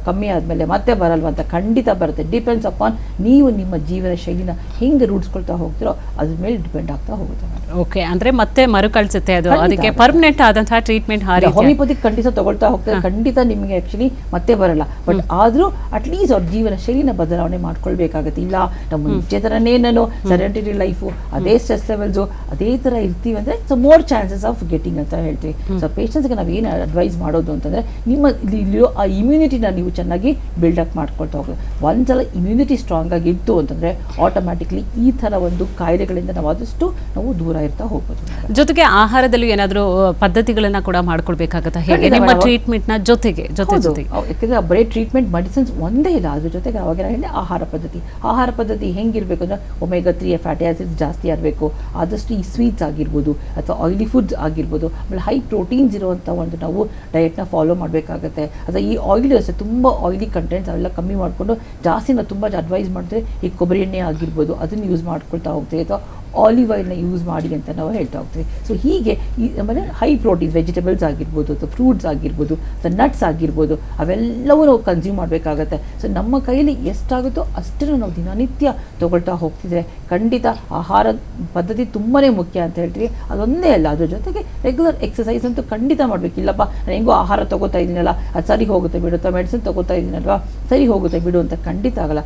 ಕಮ್ಮಿ ಆದಮೇಲೆ ಮತ್ತೆ ಬರಲ್ವ ಅಂತ. ಖಂಡಿತ ಬರುತ್ತೆ. ಡಿಪೆಂಡ್ಸ್ ಅಪಾನ್ ನೀವು ನಿಮ್ಮ ಜೀವನ ಶೈಲಿನ ಹೆಂಗೆ ರೂಢಿಸ್ಕೊಳ್ತಾ ಹೋಗ್ತಿರೋ ಅದ್ರ ಮೇಲೆ ಡಿಪೆಂಡ್ ಆಗ್ತಾ ಹೋಗುತ್ತೆ. ಓಕೆ, ಅಂದರೆ ಮತ್ತೆ ಮರುಕಳಿಸುತ್ತೆ ಅದು, ಅದಕ್ಕೆ ಪರ್ಮನೆಂಟ್ ಆದಂತಹ ಟ್ರೀಟ್ಮೆಂಟ್ ಹೋಮಿಯೋಪತಿಕ್ ಖಂಡಿತ ತಗೊಳ್ತಾ ಹೋಗ್ತಾರೆ, ಖಂಡಿತ ನಿಮಗೆ ಆ್ಯಕ್ಚುಲಿ ಮತ್ತೆ ಬರಲ್ಲ. ಬಟ್ ಆದರೂ ಅಟ್ಲೀಸ್ಟ್ ಅವ್ರ ಜೀವನ ಶೈಲಿನ ಬದಲಾವಣೆ ಮಾಡ್ಕೊಳ್ಬೇಕಾಗತ್ತೆ. ಇಲ್ಲ ನಮ್ಮ ಮುಂಚೆ ಥರನೇ ನಾನು ಸೆಡೆಂಟರಿ ಲೈಫು ಅದೇ ಸ್ಟ್ರೆಸ್ ಲೆವೆಲ್ಸು ಅದೇ ಥರ ಇರ್ತೀವಿ ಅಂದರೆ so more chances of getting ಅಂತ ಹೇಳ್ತೀವಿ. ಸೊ ಪೇಷಂಟ್ಸ್ಗೆ ನಾವು ಏನು ಅಡ್ವೈಸ್ ಮಾಡೋದು ಅಂತಂದರೆ ನಿಮ್ಮ ಇಲ್ಲಿರೋ ಆ ಇಮ್ಯುನಿಟಿನ ನೀವು ಚೆನ್ನಾಗಿ ಬಿಲ್ಡಪ್ ಮಾಡ್ಕೊಳ್ತಾ ಹೋಗೋದು. ಒಂದ್ಸಲ ಇಮ್ಯುನಿಟಿ ಸ್ಟ್ರಾಂಗ್ ಆಗಿ ಇತ್ತು ಅಂತಂದರೆ ಆಟೋಮ್ಯಾಟಿಕ್ಲಿ ಈ ಥರ ಒಂದು ಕಾಯಿಲೆಗಳಿಂದ ನಾವು ಆದಷ್ಟು ನಾವು ದೂರ ಇರ್ತಾ ಹೋಗ್ಬೋದು. ಜೊತೆಗೆ ಆಹಾರದಲ್ಲೂ ಏನಾದರೂ ಪದ್ಧತಿಗಳನ್ನು ಕೂಡ ಮಾಡ್ಕೊಳ್ಬೇಕಾಗತ್ತೆ ಹೇಗೆ ನಿಮ್ಮ ಟ್ರೀಟ್ಮೆಂಟ್ನ ಜೊತೆಗೆ ಯಾಕೆಂದರೆ ಬರೀ ಟ್ರೀಟ್ಮೆಂಟ್ ಮೆಡಿಸಿನ್ಸ್ ಒಂದೇ ಇಲ್ಲ, ಅದ್ರ ಜೊತೆಗೆ ಅವಾಗ ಹೇಳಿ ಆಹಾರ ಪದ್ಧತಿ ಹೆಂಗಿರಬೇಕು ಅಂದರೆ ಒಮೆಗಾ 3 ಫ್ಯಾಟಿ ಆಸಿಡ್ಸ್ ಜಾಸ್ತಿ ಇರಬೇಕು, ಆದಷ್ಟು ಈ ಸ್ವೀಟ್ಸ್ ಆಗಿರ್ಬೋದು ಅಥವಾ ಆಯಿಲಿ ಫುಡ್ಸ್ ಆಗಿರ್ಬೋದು, ಆಮೇಲೆ ಹೈ ಪ್ರೋಟೀನ್ಸ್ ಇರುವಂಥ ಒಂದು ನಾವು ಡಯಟ್ನ ಫಾಲೋ ಮಾಡಬೇಕಾಗತ್ತೆ. ಅಥವಾ ಈ ಆಯಿಲ್ ಅಷ್ಟೇ ತುಂಬ ಆಯಿಲಿ ಕಂಟೆಂಟ್ಸ್ ಅವೆಲ್ಲ ಕಮ್ಮಿ ಮಾಡಿಕೊಂಡು ಜಾಸ್ತಿ ನಾವು ತುಂಬ ಅಡ್ವೈಸ್ ಮಾಡಿದ್ರೆ ಈ ಕೊಬ್ಬರಿ ಎಣ್ಣೆ ಆಗಿರ್ಬೋದು ಅದನ್ನು ಯೂಸ್ ಮಾಡ್ಕೊಳ್ತಾ ಹೋಗ್ತೀವಿ ಅಥವಾ ಆಲಿವ್ ಆಯಿಲ್ನ ಯೂಸ್ ಮಾಡಿ ಅಂತ ನಾವು ಹೇಳ್ತಾ ಹೋಗ್ತೀವಿ. ಸೊ ಹೀಗೆ ಆಮೇಲೆ ಹೈ ಪ್ರೋಟೀನ್ಸ್ ವೆಜಿಟೇಬಲ್ಸ್ ಆಗಿರ್ಬೋದು ಅಥವಾ ಫ್ರೂಟ್ಸ್ ಆಗಿರ್ಬೋದು ಅಥವಾ ನಟ್ಸ್ ಆಗಿರ್ಬೋದು ಅವೆಲ್ಲವೂ ನಾವು ಕನ್ಸ್ಯೂಮ್ ಮಾಡಬೇಕಾಗತ್ತೆ. ಸೊ ನಮ್ಮ ಕೈಯಲ್ಲಿ ಎಷ್ಟಾಗುತ್ತೋ ಅಷ್ಟನ್ನು ನಾವು ದಿನನಿತ್ಯ ತೊಗೊಳ್ತಾ ಹೋಗ್ತಿದ್ರೆ ಖಂಡಿತ ಆಹಾರ ಪದ್ಧತಿ ತುಂಬಾ ಮುಖ್ಯ ಅಂತ ಹೇಳ್ತೀವಿ. ಅದೊಂದೇ ಅಲ್ಲ, ಅದ್ರ ಜೊತೆಗೆ ರೆಗ್ಯುಲರ್ ಎಕ್ಸಸೈಸ್ ಅಂತೂ ಖಂಡಿತ ಮಾಡಬೇಕಿಲ್ಲಪ್ಪ ನಾನು ಹೆಂಗೋ ಆಹಾರ ತೊಗೋತಾ ಇದ್ದೀನಲ್ಲ ಅದು ಸರಿ ಹೋಗುತ್ತೆ ಬಿಡು ಅಥವಾ ಮೆಡಿಸಿನ್ ತೊಗೋತಾ ಇದ್ದೀನಲ್ವಾ ಸರಿ ಹೋಗುತ್ತೆ ಬಿಡು ಅಂತ ಖಂಡಿತ ಆಗಲ್ಲ.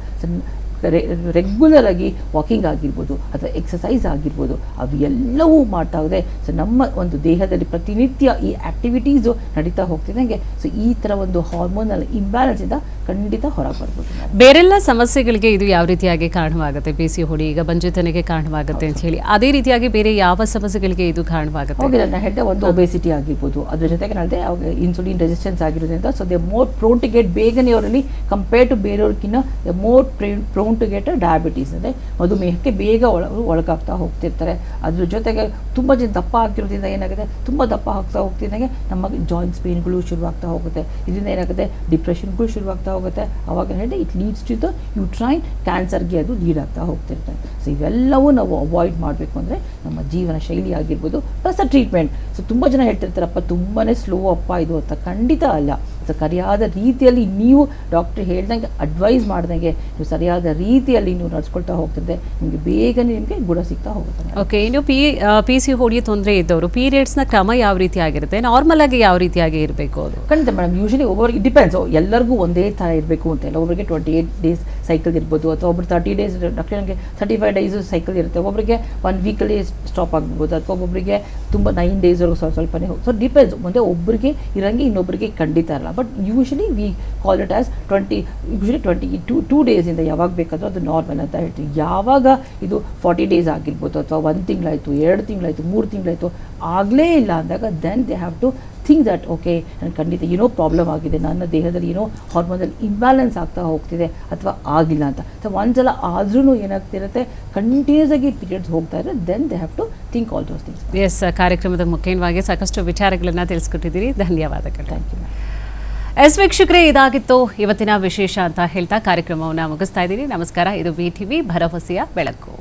ರೆಗ್ಯುಲರ್ ಆಗಿ ವಾಕಿಂಗ್ ಆಗಿರ್ಬೋದು ಅಥವಾ ಎಕ್ಸಸೈಸ್ ಆಗಿರ್ಬೋದು ಅವೆಲ್ಲವೂ ಮಾಡ್ತಾ ಹೋದರೆ ಸೊ ನಮ್ಮ ಒಂದು ದೇಹದಲ್ಲಿ ಪ್ರತಿನಿತ್ಯ ಈ ಆ್ಯಕ್ಟಿವಿಟೀಸು ನಡೀತಾ ಹೋಗ್ತಿದ್ದಂಗೆ ಸೊ ಈ ಥರ ಒಂದು ಹಾರ್ಮೋನಲ್ ಇಂಬ್ಯಾಲೆನ್ಸಿಂದ ಖಂಡಿತ ಹೊರಗೆ ಬರ್ಬೋದು. ಬೇರೆಲ್ಲ ಸಮಸ್ಯೆಗಳಿಗೆ ಇದು ಯಾವ ರೀತಿಯಾಗಿ ಕಾರಣವಾಗುತ್ತೆ? PCOD ಈಗ ಬಂಜೆತನೆಗೆ ಕಾರಣವಾಗುತ್ತೆ ಅಂತ ಹೇಳಿ, ಅದೇ ರೀತಿಯಾಗಿ ಬೇರೆ ಯಾವ ಸಮಸ್ಯೆಗಳಿಗೆ ಇದು ಕಾರಣವಾಗುತ್ತೆ? ಹೋಗಿಲ್ಲ ನಾನು ಹೇಳಿದೆ ಒಂದು ಒಬೇಸಿಟಿ ಆಗಿರ್ಬೋದು, ಅದ್ರ ಜೊತೆಗೆ ಹೇಳಿದೆ ಇನ್ಸುಲಿನ್ ರೆಸಿಸ್ಟೆನ್ಸ್ ಆಗಿರೋದ್ರಿಂದ so they more prone to get ಬೇಗನೆ ಅವರಲ್ಲಿ ಕಂಪೇರ್ ಟು ಬೇರೆಯವ್ರಿಗಿನ್ನ they more prone bound to get diabetes, ಅಂದರೆ ಮಧುಮೇಹಕ್ಕೆ ಬೇಗ ಒಳಗಾಗ್ತಾ ಹೋಗ್ತಿರ್ತಾರೆ. ಅದ್ರ ಜೊತೆಗೆ ತುಂಬ ಜನ ದಪ್ಪ ಆಗಿರೋದ್ರಿಂದ ಏನಾಗುತ್ತೆ, ತುಂಬ ದಪ್ಪ ಆಗ್ತಾ ಹೋಗ್ತಿದ್ದಂಗೆ ನಮ್ಮ ಜಾಯಿಂಟ್ಸ್ ಪೇನ್ಗಳು ಶುರುವಾಗ್ತಾ ಹೋಗುತ್ತೆ. ಇದರಿಂದ ಏನಾಗುತ್ತೆ, ಡಿಪ್ರೆಷನ್ಗಳು ಶುರುವಾಗ್ತಾ ಹೋಗುತ್ತೆ. ಅವಾಗ ಹೇಳಿ it leads to the uterine ಕ್ಯಾನ್ಸರ್ಗೆ ಅದು ಲೀಡ್ ಆಗ್ತಾ ಹೋಗ್ತಿರ್ತಾರೆ. ಸೊ ಇವೆಲ್ಲವೂ ನಾವು ಅವಾಯ್ಡ್ ಮಾಡಬೇಕು ಅಂದರೆ ನಮ್ಮ ಜೀವನ ಶೈಲಿ ಆಗಿರ್ಬೋದು ಪ್ಲಸ್ ಟ್ರೀಟ್ಮೆಂಟ್. ಸೊ ತುಂಬ ಜನ ಹೇಳ್ತಿರ್ತಾರಪ್ಪ ತುಂಬಾ ಸ್ಲೋ ಅಪ್ಪ ಇದು ಅಂತ. ಖಂಡಿತ ಅಲ್ಲ. ಸೊ ಸರಿಯಾದ ರೀತಿಯಲ್ಲಿ ನೀವು ಡಾಕ್ಟ್ರ್ ಹೇಳ್ದಂಗೆ ಅಡ್ವೈಸ್ ಮಾಡ್ದಂಗೆ ನೀವು ಸರಿಯಾದ ರೀತಿಯಲ್ಲಿ ನೀವು ನಡ್ಸ್ಕೊಳ್ತಾ ಹೋಗ್ತಿದ್ದೆ ನಿಮಗೆ ಬೇಗನೆ ನಿಮಗೆ ಗುಣ ಸಿಗ್ತಾ ಹೋಗುತ್ತೆ. ಓಕೆ, ಇನ್ನು ಪಿ ಸಿ ಓಡಿ ತೊಂದರೆ ಇದ್ದವರು ಪೀರಿಯಡ್ಸ್ನ ಕ್ರಮ ಯಾವ ರೀತಿ ಆಗಿರುತ್ತೆ, ನಾರ್ಮಲ್ ಆಗಿ ಯಾವ ರೀತಿಯಾಗಿ ಇರಬೇಕು ಅದು? ಖಂಡಿತ ಮೇಡಮ್, ಯೂಶಲಿ ಒಬ್ಬರಿಗೆ ಡಿಪೆಂಡ್ಸ್, ಎಲ್ಲರಿಗೂ ಒಂದೇ ಥರ ಇರಬೇಕು ಅಂತ ಇಲ್ಲ. ಒಬ್ಬರಿಗೆ 28 ಡೇಸ್ ಸೈಕಲ್ ಇರ್ಬೋದು, ಅಥವಾ ಒಬ್ಬರು 30 ಡೇಸ್, ಡಾಕ್ಟರ್ಗೆ 35 ಡೇಸ್ ಸೈಕಲ್ ಇರುತ್ತೆ. ಒಬ್ಬರಿಗೆ 1 ವೀಕಲ್ಲಿ ಸ್ಟಾಪ್ ಆಗ್ಬೋದು, ಅಥವಾ ಒಬ್ಬೊಬ್ಬರಿಗೆ ತುಂಬ 9 ಡೇಸ್ವರೆಗೂ ಸ್ವಲ್ಪನೇ ಹೋಗಿ. ಸೊ ಡಿಪೆಂಡ್ಸ್, ಮುಂದೆ ಒಬ್ಬರಿಗೆ ಇರಂಗೆ ಇನ್ನೊಬ್ಬರಿಗೆ ಖಂಡಿತ ಇರಲ್ಲ. But usually we call it as 22 ಡೇಸಿಂದ ಯಾವಾಗ ಬೇಕಾದರೂ ಅದು ನಾರ್ಮಲ್ ಅಂತ ಹೇಳ್ತೀವಿ. ಯಾವಾಗ ಇದು 40 ಡೇಸ್ ಆಗಿರ್ಬೋದು, ಅಥವಾ 1 ತಿಂಗಳಾಯಿತು, 2 ತಿಂಗಳಾಯಿತು, 3 ತಿಂಗಳಾಯಿತು, ಆಗಲೇ ಇಲ್ಲ ಅಂದಾಗ then they have to think that okay ನನಗೆ ಖಂಡಿತ ಏನೋ ಪ್ರಾಬ್ಲಮ್ ಆಗಿದೆ, ನನ್ನ ದೇಹದಲ್ಲಿ ಏನೋ ಹಾರ್ಮೋನಲ್ಲಿ ಇಂಬ್ಯಾಲೆನ್ಸ್ ಆಗ್ತಾ ಹೋಗ್ತಿದೆ ಅಥವಾ ಆಗಿಲ್ಲ ಅಂತ. ಸೊ ಒಂದ್ಸಲ ಆದ್ರೂ ಏನಾಗ್ತಿರುತ್ತೆ, ಕಂಟಿನ್ಯೂಸ್ ಆಗಿ ಪೀರಿಯಡ್ಸ್ ಹೋಗ್ತಾ ಇದ್ರೆ then they have to think all those things. Yes, ಕಾರ್ಯಕ್ರಮದ ಮುಖ್ಯವಾಗಿ ಸಾಕಷ್ಟು ವಿಚಾರಗಳನ್ನು ತಿಳಿಸ್ಕೊಟ್ಟಿದ್ದೀರಿ. ಧನ್ಯವಾದಗಳು. Thank you. ಎಸ್ ವೀಕ್ಷಕರೇ, ಇದಾಗಿತ್ತು ಇವತ್ತಿನ ವಿಶೇಷ ಅಂತ ಹೇಳ್ತಾ ಕಾರ್ಯಕ್ರಮವನ್ನು ಮುಗಿಸ್ತಾ ಇದ್ದೀನಿ. ನಮಸ್ಕಾರ. ಇದು BTV ಭರವಸೆಯ ಬೆಳಕು.